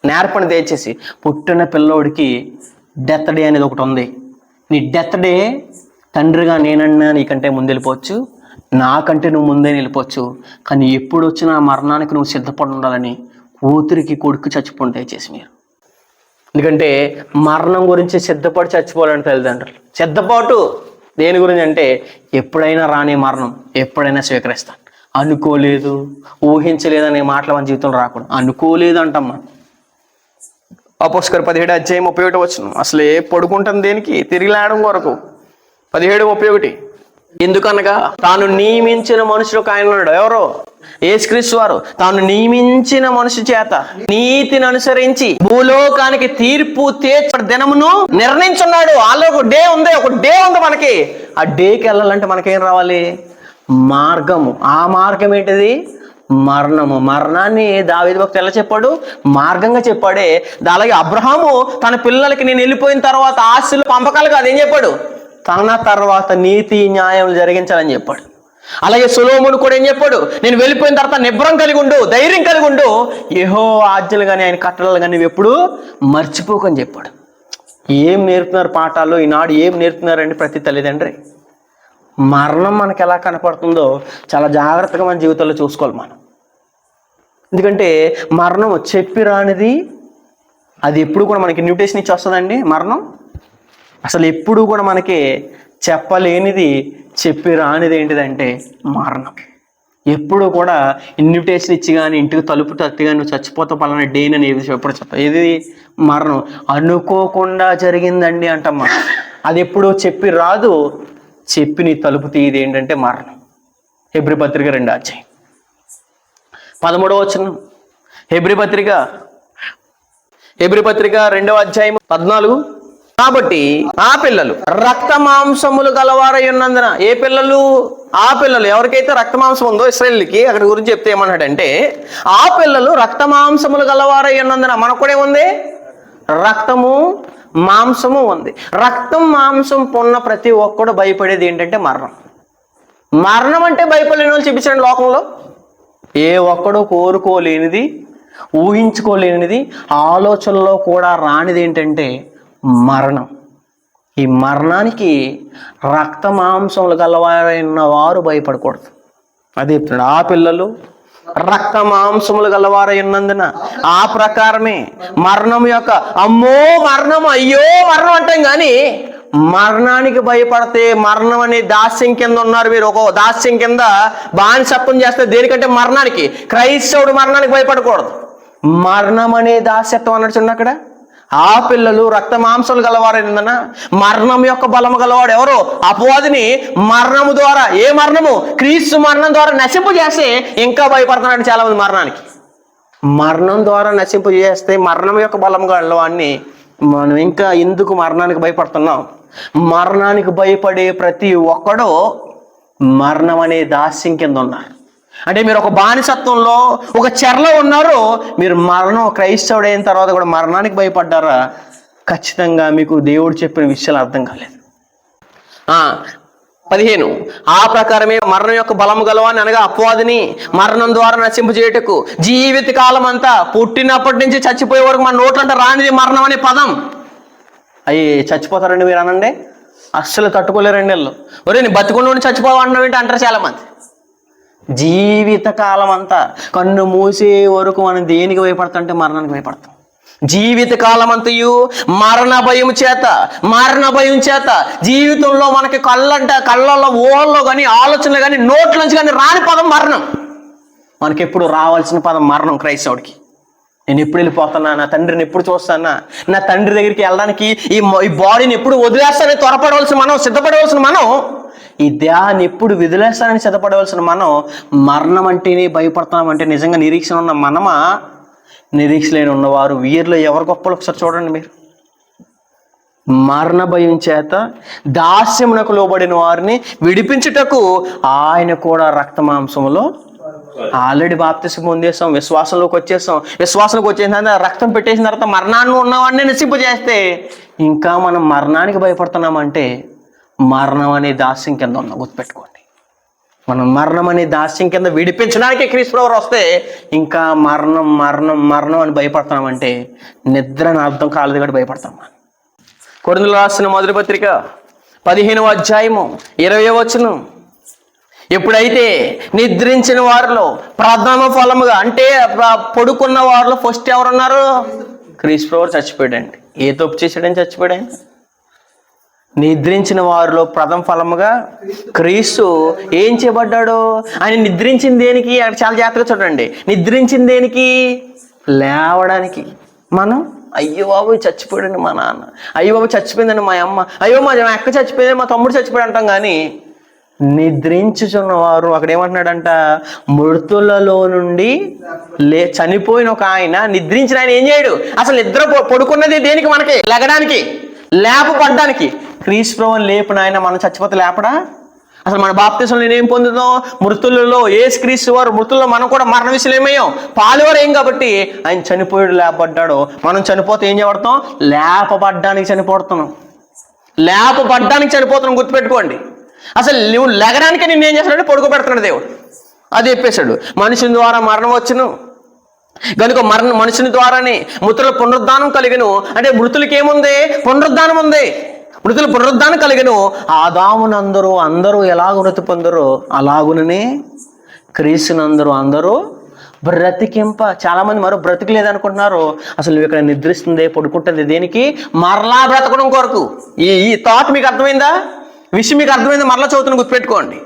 నేర్పని దయచేసి పుట్టిన పిల్లోడికి డెత్ డే అనేది ఒకటి ఉంది. నీ డెత్ డే తండ్రిగా నేనన్నా నీకంటే ముందు వెళ్ళిపోవచ్చు, నాకంటే నువ్వు ముందే వెళ్ళిపోవచ్చు, కానీ ఎప్పుడు వచ్చినా మరణానికి నువ్వు సిద్ధపడి ఉండాలని కూతురికి కొడుకు చచ్చిపోండి దయచేసి మీరు. ఎందుకంటే మరణం గురించి సిద్ధపడి చచ్చిపోవాలని తల్లిదండ్రులు. సిద్ధపాటు దేని గురించి అంటే ఎప్పుడైనా రాని మరణం ఎప్పుడైనా స్వీకరిస్తాను. అనుకోలేదు, ఊహించలేదు అనే మాటలు మన జీవితంలో రాకూడదు. అనుకోలేదు అంటాం మనం. అపోస్తలుల 17వ అధ్యాయం 31వ వచనం. అసలే పడుకుంటాం దేనికి? తిరిగి లేవడం కొరకు. 17:31. ఎందుకనగా తాను నియమించిన మనుషులకు ఆయన ఉన్నాడు. ఎవరో? యేసుక్రీస్తు వారు తాను నియమించిన మనిషి చేత నీతిని అనుసరించి భూలోకానికి తీర్పు తీర్చే దినమును నిర్ణయించున్నాడు. ఆల్రెడీ ఒక డే ఉంది మనకి. ఆ డేకి వెళ్ళాలంటే మనకేం రావాలి? మార్గము. ఆ మార్గం ఏంటిది? మరణము. మరణాన్ని దావీదు భక్తుడు ఎలా చెప్పాడు? మార్గంగా చెప్పాడే. అలాగే అబ్రహాము తన పిల్లలకి నేను వెళ్ళిపోయిన తర్వాత ఆస్తులు పంపకాలు కాదు, ఏం చెప్పాడు? తన తర్వాత నీతి న్యాయం జరిగించాలని చెప్పాడు. అలాగే సొలొమోను కూడా ఏం చెప్పాడు? నేను వెళ్ళిపోయిన తర్వాత నిబ్రం కలిగి ఉండు, ధైర్యం కలిగి ఉండు, యెహోవా ఆజ్ఞలు కానీ ఆయన కట్టడలు కానీ నువ్వు ఎప్పుడు మర్చిపోకని చెప్పాడు. ఏం నేర్పుతున్నారు పాఠాలు ఈనాడు? ఏం నేర్పుతున్నారండి ప్రతి తల్లిదండ్రి? మరణం మనకు ఎలా కనపడుతుందో చాలా జాగ్రత్తగా మన జీవితంలో చూసుకోవాలి మనం. ఎందుకంటే మరణం చెప్పి రానిది, అది ఎప్పుడు కూడా మనకి ఇన్విటేషన్ ఇచ్చి వస్తుందండి. మరణం అసలు ఎప్పుడు కూడా మనకి చెప్పలేనిది, చెప్పి రానిది ఏంటిదంటే మరణం. ఎప్పుడు కూడా ఇన్విటేషన్ ఇచ్చి కానీ ఇంటికి తలుపు తట్టి కానీ నువ్వు చచ్చిపోతావు పలానా డేన్ అని ఎప్పుడు చెప్తావు. ఏది? మరణం. అనుకోకుండా జరిగిందండి అంటమ్మా. అది ఎప్పుడు చెప్పి రాదు, చెప్పి నీ తలుపు తీయది ఏంటంటే మరణం. హెబ్రీ పత్రిక 2వ అధ్యాయం 13వ వచనం. హెబ్రీ పత్రిక 2వ అధ్యాయం 14. కాబట్టి ఆ పిల్లలు రక్త మాంసములు గలవారై ఉన్నందున. ఏ పిల్లలు? ఆ పిల్లలు. ఎవరికైతే రక్త మాంసం ఉందో ఇశ్రాయేలుకి అక్కడ గురించి చెప్తే ఏమన్నాడంటే ఆ పిల్లలు రక్త మాంసములు గలవారై ఉన్నందున. మనకు కూడా ఏముంది? రక్తము మాంసము ఉంది. రక్తం మాంసం పొన్న ప్రతి ఒక్కడు భయపడేది ఏంటంటే మరణం. మరణం అంటే భయపడలేని వాళ్ళు చూపించండి లోకంలో. ఏ ఒక్కడు కోరుకోలేనిది, ఊహించుకోలేనిది, ఆలోచనలో కూడా రానిది ఏంటంటే మరణం. ఈ మరణానికి రక్త మాంసములు గలవారైన వారు భయపడకూడదు. అదే చెప్తున్నాడు. ఆ పిల్లలు రక్త మాంసములు గలవారై ఉన్నందున ఆ ప్రకారమే మరణం యొక్క, అమ్మో మరణం, అయ్యో మరణం అంటాం కానీ మరణానికి భయపడితే మరణం అనే దాస్యం కింద ఉన్నారు మీరు. ఒక దాస్యం కింద బానిసత్వం చేస్తే దేనికంటే మరణానికి. క్రైస్తవుడు మరణానికి భయపడకూడదు. మరణం అనే దాస్యత్వం అన్నట్టు చూడండి అక్కడ. ఆ పిల్లలు రక్త మాంసాలు గలవారైనందున మరణం యొక్క బలము గలవాడు ఎవరు? అపవాదిని మరణము ద్వారా, ఏ మరణము? క్రీస్తు మరణం ద్వారా నశింపు చేస్తే ఇంకా భయపడుతున్నాడు చాలా మంది మరణానికి. మరణం ద్వారా నశింపు చేస్తే మరణం యొక్క బలం గలవాడిని మనం ఇంకా ఎందుకు మరణానికి భయపడుతున్నాం? మరణానికి భయపడే ప్రతి ఒక్కడూ మరణం అనే దాస్యం కింద ఉన్నారు. అంటే మీరు ఒక బానిసత్వంలో, ఒక చెరలో ఉన్నారు. మీరు మరణం, క్రైస్తవుడు అయిన తర్వాత కూడా మరణానికి భయపడ్డారా? ఖచ్చితంగా మీకు దేవుడు చెప్పిన విషయాలు అర్థం కాలేదు. 15 ఆ ప్రకారమే మరణం యొక్క బలము గలవాన్ని అనగా అపవాదిని మరణం ద్వారా నశింపు చేయుటకు జీవిత కాలం అంతా, పుట్టినప్పటి నుంచి చచ్చిపోయే వరకు మన నోట్లంటే రానిది మరణం అనే పదం. అయ్యి చచ్చిపోతారండి మీరు అనండి, అస్సలు తట్టుకోలేరండి వీళ్ళు. ఒరే నేను బతికుండా చచ్చిపోవాలన్నావు ఏంటి అంటారు చాలా మంది. జీవిత కాలం అంతా కన్ను మూసే వరకు మనం దేనికి భయపడతామంటే మరణానికి భయపడతాం. జీవిత కాలం అంతయు మరణ భయం చేత జీవితంలో మనకి కళ్ళల్లో ఊహల్లో కానీ ఆలోచనలు కానీ నోట్లోంచి కానీ రాని పదం మరణం. మనకి ఎప్పుడు రావాల్సిన పదం మరణం క్రైస్తవుడికి. నేను ఎప్పుడు వెళ్ళిపోతానా, నా తండ్రిని ఎప్పుడు చూస్తానా, నా తండ్రి దగ్గరికి వెళ్ళడానికి ఈ బాడీని ఎప్పుడు వదిలేస్తానని త్వరపడవలసిన మనం, సిద్ధపడవలసిన మనం, ఈ దేహాన్ని ఎప్పుడు వదిలేస్తానని సిద్ధపడవలసిన మనం మరణం అంటేనే భయపడుతున్నామంటే నిజంగా నిరీక్షణ ఉన్న మనమా, నిరీక్షణ లేని ఉన్నవారు? వీరిలో ఎవరు గొప్పలు ఒకసారి చూడండి మీరు. మరణ భయం చేత దాస్యమునకు లోబడిన వారిని విడిపించుటకు ఆయన కూడా రక్త మాంసములో ఆల్రెడీ బాప్తిసం పొందేసాం, విశ్వాసంలోకి వచ్చేసిన రక్తం పెట్టేసిన తర్వాత మరణాన్ని ఉన్నవాడిని నశింపు చేస్తే ఇంకా మనం మరణానికి భయపడుతున్నామంటే మరణం అనే దాస్యం కింద ఉన్నాం. గుర్తుపెట్టుకోండి. మనం మరణం అనే దాస్యం కింద విడిపించడానికి క్రీస్తు వారు వస్తే ఇంకా మరణం అని భయపడుతున్నామంటే నిద్రను అర్థం కాలేదు కాబట్టి భయపడతాం. కొరింథీయులకు రాసిన మొదటి పత్రిక 15వ అధ్యాయము 20వ వచనం. ఎప్పుడైతే నిద్రించిన వారిలో ప్రథమ ఫలముగా, అంటే పడుకున్న వారిలో ఫస్ట్ ఎవరున్నారు? క్రీస్తు వారు చచ్చిపోయాడండి. ఏ తప్పు చేశాడని చచ్చిపోయాడు? నిద్రించిన వారిలో ప్రథమ ఫలముగా క్రీస్తు ఏం చేయబడ్డాడు? ఆయన నిద్రించింది దేనికి? అక్కడ చాలా జాగ్రత్తగా చూడండి. నిద్రించింది దేనికి? లేవడానికి. మనం అయ్యో బాబు చచ్చిపోయాడండి మా నాన్న, అయ్యో బాబు చచ్చిపోయిందండి మా అమ్మ, అయ్యో మా అక్క చచ్చిపోయింది, మా తమ్ముడు చచ్చిపోయాడు అంటాం. కానీ నిద్రించుచున్నవారు, అక్కడ ఏమంటున్నాడంట, మృతులలో నుండి చనిపోయిన ఒక ఆయన, నిద్రించిన ఆయన ఏం చేయడు? అసలు నిద్ర పడుకున్నది దేనికి? మనకి లెగడానికి, లేపబడ్డానికి. క్రీస్తు ప్రభువుని లేపిన ఆయన మనం చచ్చిపోతే లేపడా? అసలు మన బాప్తిసంలో నేనేం పొందుతాం? మృతులలో యేసు క్రీస్తు వారు మృతుల్లో మనం కూడా మరణ విషయం ఏమయ్యాం, పాలువారు ఏం కాబట్టి ఆయన చనిపోయాడు, లేపబడ్డాడు. మనం చనిపోతే ఏం చేయబడతాం? లేపబడ్డానికి చనిపోతున్నాం, లేపబడ్డానికి చనిపోతున్నాం. గుర్తుపెట్టుకోండి. అసలు నువ్వు లెగడానికి నిన్ను ఏం చేస్తున్నాడు? పడుకోబెడుతున్నాడు దేవుడు. అది చెప్పేశాడు. మనుషుని ద్వారా మరణం వచ్చును కనుక మనుషుని ద్వారానే మృతుల పునరుద్ధానం కలిగను. అంటే మృతులకి ఏముంది? పునరుద్ధానం ఉంది. మృతుల పునరుద్ధానం కలిగను. ఆదామునందరూ అందరూ ఎలాగ మృతి పొందరో అలాగుననే క్రీస్తునందరూ అందరూ బ్రతికింప. చాలా మంది మరో బ్రతికలేదనుకుంటున్నారు. అసలు నువ్వు ఇక్కడ నిద్రిస్తుంది, పడుకుంటుంది దేనికి? మరలా బ్రతకడం కొరకు. ఈ థాట్ మీకు అర్థమైందా? విషయం మీకు అర్థమైంది? మరలా చదువుతున్న గుర్తుపెట్టుకోండి.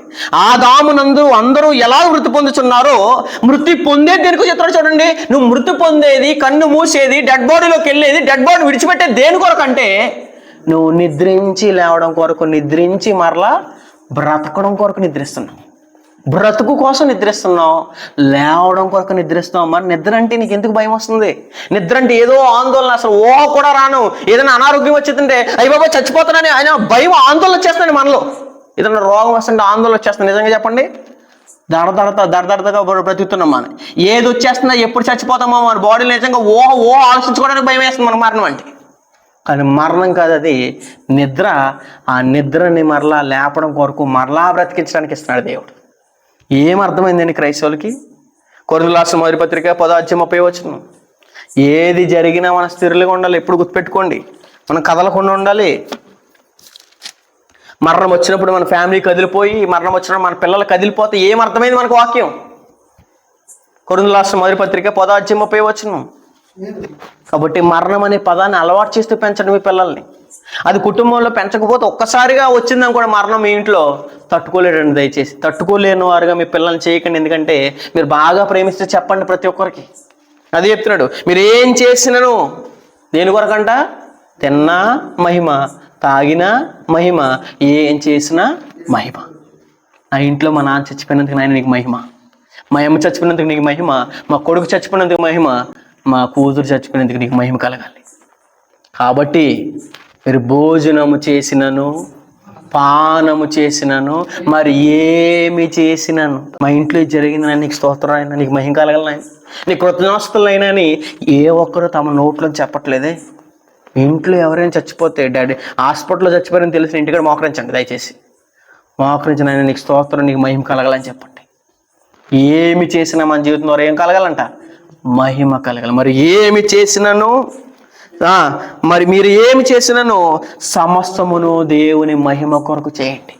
ఆదామునందు అందరూ ఎలా మృతి పొందుతున్నారో, మృతి పొందేది దేనికి చెప్తాడు చూడండి. నువ్వు మృతి పొందేది, కన్ను మూసేది, డెడ్ బాడీలోకి వెళ్ళేది, డెడ్ బాడీ విడిచిపెట్టేది దేని కొరకు అంటే, నువ్వు నిద్రించి లేవడం కొరకు, నిద్రించి మరలా బ్రతకడం కొరకు నిద్రిస్తున్నావు. బ్రతుకు కోసం నిద్రిస్తున్నావు, లేవడం కొరకు నిద్రిస్తున్నావు. మరి నిద్ర అంటే నీకు ఎందుకు భయం వస్తుంది? నిద్ర అంటే ఏదో ఆందోళన, అసలు ఓహో కూడా రాను. ఏదైనా అనారోగ్యం వచ్చిందంటే అయ్యి బాబా చచ్చిపోతానని ఆయన భయం, ఆందోళన వచ్చేస్తుంది మనలో. ఏదైనా రోగం వస్తుంటే ఆందోళన వచ్చేస్తుంది. నిజంగా చెప్పండి, దడదడగా బ్రతుకుతున్నాం మనం. ఏది వచ్చేస్తుందా, ఎప్పుడు చచ్చిపోతామో మన బాడీలో నిజంగా ఓహో ఆలోచించుకోవడానికి భయం వేస్తుంది మన మరణం అంటే. కానీ మరణం కాదు, అది నిద్ర. ఆ నిద్రని మరలా లేపడం కొరకు, మరలా బ్రతికించడానికి ఇస్తున్నాడు దేవుడు. ఏమర్థమైందండి క్రైస్తవులకి? కొరింథీయులకు రాసిన మొదటి పత్రిక 10:30 ఏది జరిగినా మన స్థిరంగా ఉండాలి. ఎప్పుడు గుర్తుపెట్టుకోండి, మనం కదలకుండా ఉండాలి. మరణం వచ్చినప్పుడు మన ఫ్యామిలీ కదిలిపోయి, మరణం వచ్చినప్పుడు మన పిల్లలు కదిలిపోతే ఏమర్థమైంది మనకు వాక్యం? కొరింథీయులకు రాసిన మొదటి పత్రిక 10:30. కాబట్టి మరణం అనే పదాన్ని అలవాటు చేస్తూ పెంచడం మీ పిల్లల్ని. అది కుటుంబంలో పెంచకపోతే ఒక్కసారిగా వచ్చిందని కూడా మరణం మీ ఇంట్లో తట్టుకోలేడండి. దయచేసి తట్టుకోలేని వారుగా మీ పిల్లల్ని చేయకండి. ఎందుకంటే మీరు బాగా ప్రేమిస్తే చెప్పండి ప్రతి ఒక్కరికి. అది చెప్తున్నాడు. మీరు ఏం చేసినను దేని కొరకంట? తిన్నా మహిమ, తాగినా మహిమ, ఏం చేసినా మహిమ. నా ఇంట్లో మా నాన్న చచ్చిపోయినందుకు నాయన నీకు మహిమ, మా అమ్మ చచ్చిపోయినందుకు నీకు మహిమ, మా కొడుకు చచ్చిపోయినందుకు మహిమ, మా కూతురు చచ్చిపోయినందుకు నీకు మహిమ కలగాలి. కాబట్టి మీరు భోజనము చేసినను, పానము చేసినను, మరి ఏమి చేసినను, మా ఇంట్లో జరిగింది నీకు స్తోత్రం అయినా, నీకు మహిమ కలగాలి, నీ కృతజ్ఞాస్తులైనా అని ఏ ఒక్కరు తమ నోట్లో చెప్పట్లేదే. ఇంట్లో ఎవరైనా చచ్చిపోతే, డాడీ హాస్పిటల్లో చచ్చిపోయారని తెలిసిన ఇంటికాడ మోకరించండి. దయచేసి మోకరించిన ఆయన నీకు స్తోత్రం, నీకు మహిమ కలగాలని చెప్పండి. ఏమి చేసినా మన జీవితం ద్వారా ఏం కలగాలంట? మహిమ కలగాలి. మరి ఏమి చేసినను, మరి మీరు ఏమి చేసినను సమస్తమును దేవుని మహిమ కొరకు చేయండి.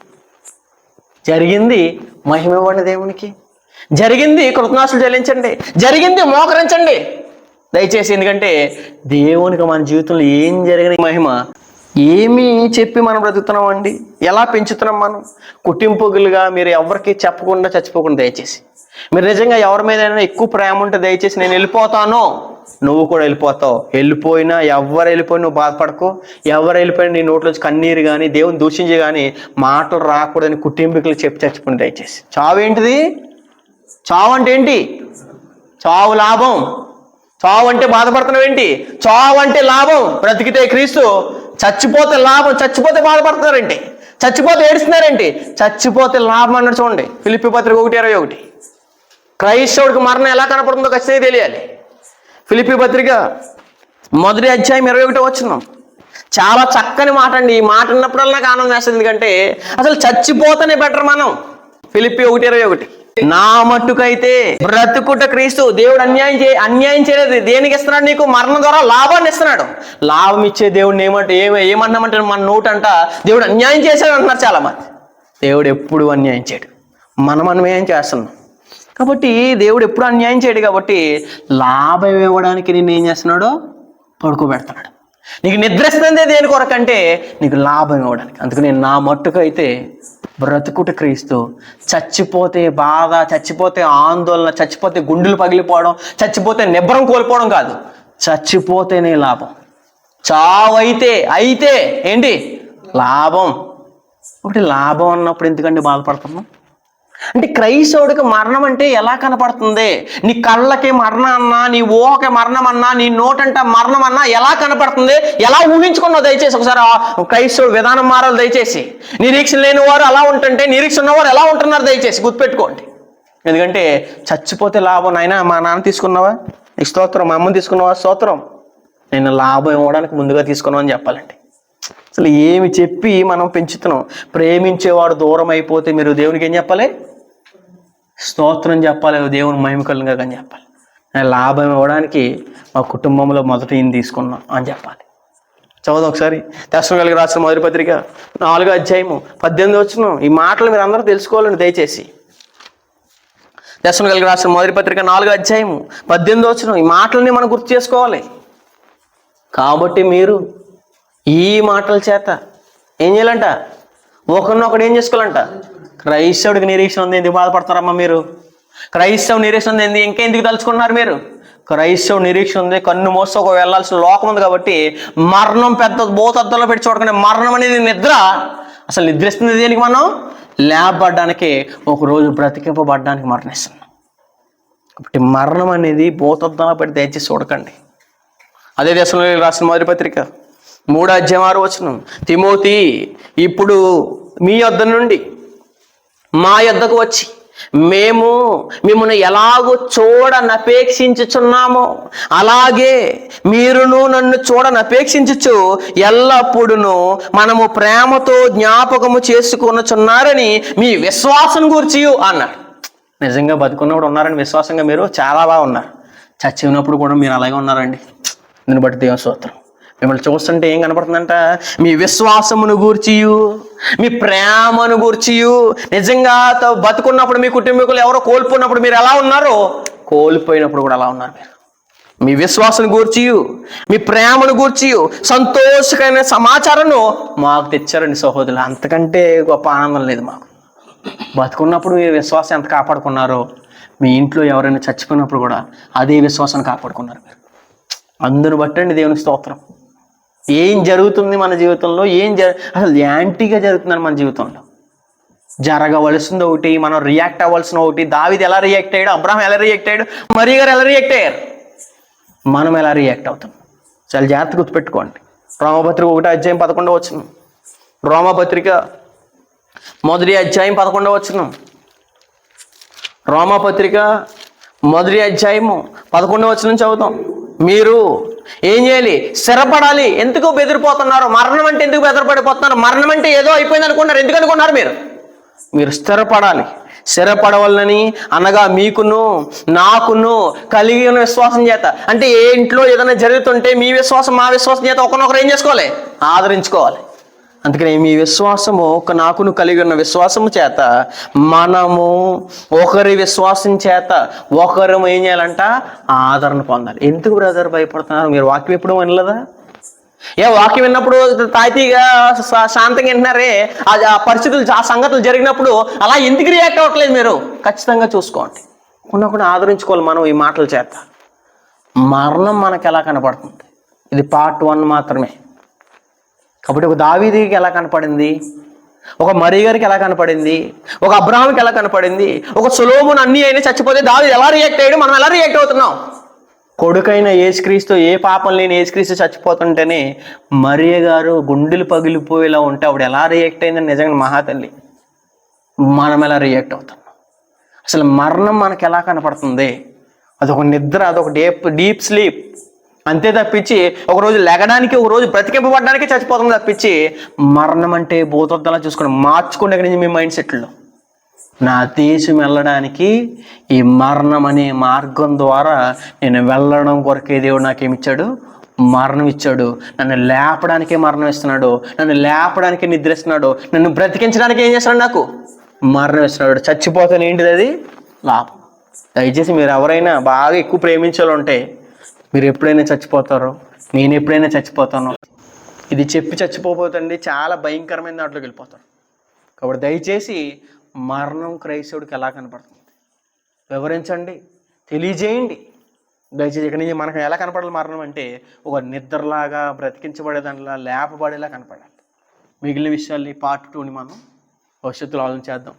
జరిగింది మహిమ ఇవ్వండి దేవునికి, జరిగింది కృతజ్ఞతలు చెల్లించండి, జరిగింది మోకరించండి దయచేసి. ఎందుకంటే దేవునికి మన జీవితంలో ఏం జరిగిన మహిమ ఏమి చెప్పి మనం బ్రతుకుతున్నాం అండి? ఎలా పెంచుతున్నాం మనం? కుట్టింపులుగా మీరు ఎవరికి చెప్పకుండా చచ్చిపోకుండా దయచేసి. మీరు నిజంగా ఎవరి మీద ఎక్కువ ప్రేమ ఉంటే దయచేసి నేను వెళ్ళిపోతాను, నువ్వు కూడా వెళ్ళిపోతావు. వెళ్ళిపోయినా ఎవరు వెళ్ళిపోయినా నువ్వు బాధపడకు. ఎవరు వెళ్ళిపోయినా నీ నోట్లోంచి కన్నీరు కానీ, దేవుని దూషించి కానీ మాటలు రాకూడదని కుటుంబీకులు చెప్పి చచ్చిపోయింది దయచేసి. చావు ఏంటిది? చావు అంటే ఏంటి? చావు లాభం. చావు అంటే బాధపడుతున్నావు ఏంటి? చావు అంటే లాభం. బ్రతికితే క్రీస్తు, చచ్చిపోతే లాభం. చచ్చిపోతే బాధపడుతున్నారేంటి? చచ్చిపోతే ఏడుస్తున్నారేంటి? చచ్చిపోతే లాభం అన్నాడు చూడండి ఫిలిప్పీ పత్రిక 1:21. క్రైస్తవుడికి మరణం ఎలా కనపడుతుందో ఖచ్చితంగా తెలియాలి. ఫిలిప్పీ పత్రిక 1:21 చాలా చక్కని మాట అండి. ఈ మాట ఉన్నప్పుడల్లా నాకు ఆనందం వేస్తుంది. ఎందుకంటే అసలు చచ్చిపోతేనే బెటర్ మనం. ఫిలిప్పీ 1:21 నా మట్టుకైతే బ్రతుకుట క్రీస్తు. దేవుడు అన్యాయం చేయలేదు. దేనికి ఇస్తున్నాడు? నీకు మరణం ద్వారా లాభాన్ని ఇస్తున్నాడు. లాభం ఇచ్చే దేవుడిని ఏమన్నామంటే మన నోటంట దేవుడు అన్యాయం చేశాడు అంటున్నారు చాలా మంది. దేవుడు ఎప్పుడు అన్యాయం చేయడు, మనం అన్యాయం చేస్తున్నాం. కాబట్టి దేవుడు ఎప్పుడు అన్యాయం చేయడు. కాబట్టి లాభం ఇవ్వడానికి నేను ఏం చేస్తున్నాడో పడుకోబెడుతున్నాడు. నీకు నిద్రిస్తుంది దేని కొరకంటే నీకు లాభం ఇవ్వడానికి. అందుకు నేను నా మట్టుకు అయితే బ్రతుకుట క్రీస్తు. చచ్చిపోతే బాధ, చచ్చిపోతే ఆందోళన, చచ్చిపోతే గుండెలు పగిలిపోవడం, చచ్చిపోతే నిబ్రం కోల్పోవడం కాదు, చచ్చిపోతేనే లాభం. చావు అయితే ఏంటి? లాభం. ఒకటి లాభం అన్నప్పుడు ఎందుకండి బాధపడుతున్నాం? అంటే క్రైస్తవుడికి మరణం అంటే ఎలా కనపడుతుంది? నీ కళ్ళకి మరణం అన్నా, నీ ఊహకి మరణం అన్నా, నీ నోటంట మరణం అన్నా ఎలా కనపడుతుంది? ఎలా ఊహించుకున్నావు? దయచేసి ఒకసారి క్రైస్తవుడు విధానం మారాలి. దయచేసి నిరీక్షణ లేని వారు అలా ఉంటుంటే నిరీక్షణ ఉన్నవారు ఎలా ఉంటున్నారు దయచేసి గుర్తుపెట్టుకోండి. ఎందుకంటే చచ్చిపోతే లాభం. నాయన మా నాన్న తీసుకున్నావా, నీకు స్తోత్రం. మా అమ్మని తీసుకున్నావా, స్తోత్రం. నేను లాభం ఇవ్వడానికి ముందుగా తీసుకున్నావు అని చెప్పాలండి. అసలు ఏమి చెప్పి మనం పెంచుతున్నాం? ప్రేమించేవాడు దూరం అయిపోతే మీరు దేవునికి ఏం చెప్పాలి? స్తోత్రం చెప్పాలి, దేవుని మహిమ కలుగుగా అని చెప్పాలి. నేను లాభం ఇవ్వడానికి మా కుటుంబంలో మొదట ఈయన తీసుకున్నాం అని చెప్పాలి. చదువు ఒకసారి తెస్సలోనికీయులకు రాసిన మొదటి పత్రిక 4వ అధ్యాయము 18వ వచనం. ఈ మాటలు మీరు అందరూ తెలుసుకోవాలండి దయచేసి. తెస్సలోనికీయులకు రాసిన మొదటి పత్రిక 4వ అధ్యాయము 18వ వచనం. ఈ మాటలని మనం గుర్తు చేసుకోవాలి. కాబట్టి మీరు ఈ మాటల చేత ఏం చేయాలంట? ఒకరినొకడు ఏం చేసుకోవాలంట? క్రైస్తవుడికి నిరీక్షణ ఉంది. ఎందుకు బాధపడతారమ్మా మీరు? క్రైస్తవ నిరీక్షణ ఉంది, ఇంకెందుకు తలుచుకున్నారు మీరు? క్రైస్తవ నిరీక్షణ ఉంది. కన్ను మోస్తే ఒక వెళ్ళాల్సిన లోకం ఉంది కాబట్టి మరణం పెద్ద భూతద్దంలో పెట్టి చూడకుండా మరణం అనేది నిద్ర. అసలు నిద్రిస్తుంది దేనికి? మనం లేపబడ్డానికి, ఒకరోజు బ్రతికింపబడ్డానికి మరణిస్తున్నాం. కాబట్టి మరణం అనేది భూతద్దంలో పెట్టి దయచేసి చూడకండి. అదే తెస్సలోనికీయులకు రాసిన మొదటి పత్రిక 3వ అధ్యాయం 6వ వచనం. తిమోతి ఇప్పుడు మీ యొద్ద నుండి మా యొద్దకు వచ్చి మేము మిమ్మల్ని ఎలాగో చూడనపేక్షించుచున్నామో అలాగే మీరును నన్ను చూడనపేక్షించుచు ఎల్లప్పుడూ మనము ప్రేమతో జ్ఞాపకము చేసుకొనుచున్నారని మీ విశ్వాసం గురించి అన్నాడు. నిజంగా బతుకున్నప్పుడు ఉన్నారని విశ్వాసంగా మీరు చాలా బాగా ఉన్నారు. చచ్చినప్పుడు కూడా మీరు అలాగే ఉన్నారండి. దీన్ని బట్టి దేవుని స్తోత్రం. మిమ్మల్ని చూస్తుంటే ఏం కనపడుతుందంట? మీ విశ్వాసమును గూర్చియు, మీ ప్రేమను గూర్చియు. నిజంగా బతుకున్నప్పుడు మీ కుటుంబీకులు ఎవరో కోల్పోయినప్పుడు మీరు ఎలా ఉన్నారో, కోల్పోయినప్పుడు కూడా అలా ఉన్నారు మీరు. మీ విశ్వాసం గూర్చియు, మీ ప్రేమను గూర్చియు సంతోషకరమైన సమాచారాన్ని మాకు తెచ్చారండి సహోదరులు. అంతకంటే గొప్ప ఆనందం లేదు మాకు. బతుకున్నప్పుడు మీరు విశ్వాసం ఎంత కాపాడుకున్నారో, మీ ఇంట్లో ఎవరైనా చచ్చిపోయినప్పుడు కూడా అదే విశ్వాసాన్ని కాపాడుకున్నారు మీరు. అందును బట్టండి దేవుని స్తోత్రం. ఏం జరుగుతుంది మన జీవితంలో? అసలు యాంటీగా జరుగుతుందని మన జీవితంలో. జరగవలసింది ఒకటి, మనం రియాక్ట్ అవ్వాల్సిన ఒకటి. దావీదు ఎలా రియాక్ట్ అయ్యాడు, అబ్రహాం ఎలా రియాక్ట్ అయ్యాడు, మరియ గారు ఎలా రియాక్ట్ అయ్యారు, మనం ఎలా రియాక్ట్ అవుతాం? చాలా జాగ్రత్త గుర్తుపెట్టుకోండి. రోమపత్రిక 1వ అధ్యాయం 11వ వచనం. రోమపత్రిక 1వ అధ్యాయం 11వ వచనం. రోమపత్రిక 1వ అధ్యాయము 11వ వచనం చదువుతాం. మీరు ఏం చేయాలి? స్థిరపడాలి. ఎందుకు బెదిరిపోతున్నారు? మరణం అంటే ఎందుకు బెదరపడిపోతున్నారు? మరణం అంటే ఏదో అయిపోయింది అనుకున్నారు. ఎందుకు అనుకున్నారు మీరు స్థిరపడాలి. స్థిరపడవాలని అనగా మీకును నాకును కలిగిన విశ్వాసం చేత. అంటే ఏ ఇంట్లో ఏదైనా జరుగుతుంటే మీ విశ్వాసం మా విశ్వాసం చేత ఒకరినొకరు ఏం చేసుకోవాలి? ఆదరించుకోవాలి. అందుకని మీ విశ్వాసము నాకును కలిగి ఉన్న విశ్వాసము చేత మనము ఒకరి విశ్వాసం చేత ఒకరు ఏం చేయాలంట? ఆదరణ పొందాలి. ఎందుకు బ్రదర్ భయపడుతున్నారు? మీరు వాక్యం ఎప్పుడు వినలేదా? వాక్యం విన్నప్పుడు తాయితీగా శాంతంగా వింటున్నారే, ఆ పరిస్థితులు ఆ సంగతులు జరిగినప్పుడు అలా ఎందుకు రియాక్ట్ అవ్వట్లేదు? మీరు ఖచ్చితంగా చూసుకోండి. కొన్ని ఆదరించుకోవాలి మనం ఈ మాటల చేత. మరణం మనకు ఎలా కనపడుతుంది? ఇది పార్ట్ 1 మాత్రమే. కాబట్టి ఒక దావీదుకి ఎలా కనపడింది, ఒక మరియ గారికి ఎలా కనపడింది, ఒక అబ్రహాంకి ఎలా కనపడింది, ఒక సొలొమోను అన్నీ అయినా చచ్చిపోతే దావీదు ఎలా రియాక్ట్ అయ్యాడు, మనం ఎలా రియాక్ట్ అవుతున్నాం? కొడుకైన యేసుక్రీస్తు, ఏ పాపం లేని యేసుక్రీస్తు చచ్చిపోతుంటేనే మరియ గారు గుండెలు పగిలిపోయేలా ఉంటే ఆవిడ ఎలా రియాక్ట్ అయిందని నిజంగా మహాతల్లి. మనం ఎలా రియాక్ట్ అవుతున్నాం? అసలు మరణం మనకు ఎలా కనపడుతుంది? అదొక నిద్ర, అదొక డీప్ స్లీప్ అంతే తప్పించి ఒకరోజు లెగడానికి, ఒకరోజు బ్రతికింపబడడానికి చచ్చిపోతుంది తప్పించి మరణం అంటే భూతద్దంలా చూసుకుని మార్చుకోండి ఇక్కడి నుంచి మీ మైండ్ సెట్లో. నా దేశం వెళ్ళడానికి ఈ మరణం అనే మార్గం ద్వారా నేను వెళ్ళడం కొరకే దేవుడు నాకేమిచ్చాడు? మరణం ఇచ్చాడు. నన్ను లేపడానికే మరణం ఇస్తున్నాడు, నన్ను లేపడానికే నిద్రిస్తున్నాడు, నన్ను బ్రతికించడానికి ఏం చేస్తున్నాడు? నాకు మరణం ఇస్తున్నాడు. చచ్చిపోతాను ఏంటిది? అది లాభం. దయచేసి మీరు ఎవరైనా బాగా ఎక్కువ ప్రేమించాలి ఉంటే మీరు ఎప్పుడైనా చచ్చిపోతారో, నేను ఎప్పుడైనా చచ్చిపోతానో ఇది చెప్పి చచ్చిపోతుందండి, చాలా భయంకరమైన దాంట్లోకి వెళ్ళిపోతారు. కాబట్టి దయచేసి మరణం క్రైస్తవుడికి ఎలా కనపడుతుంది వివరించండి, తెలియజేయండి. దయచేసి ఇక్కడి నుంచి మనకు ఎలా కనపడాలి? మరణం అంటే ఒక నిద్రలాగా, బ్రతికించబడేదానిలా, లేపబడేలా కనపడాలి. మిగిలిన విషయాల్ని పార్ట్ 2ని మనం భవిష్యత్తులో ఆలోచన చేద్దాం.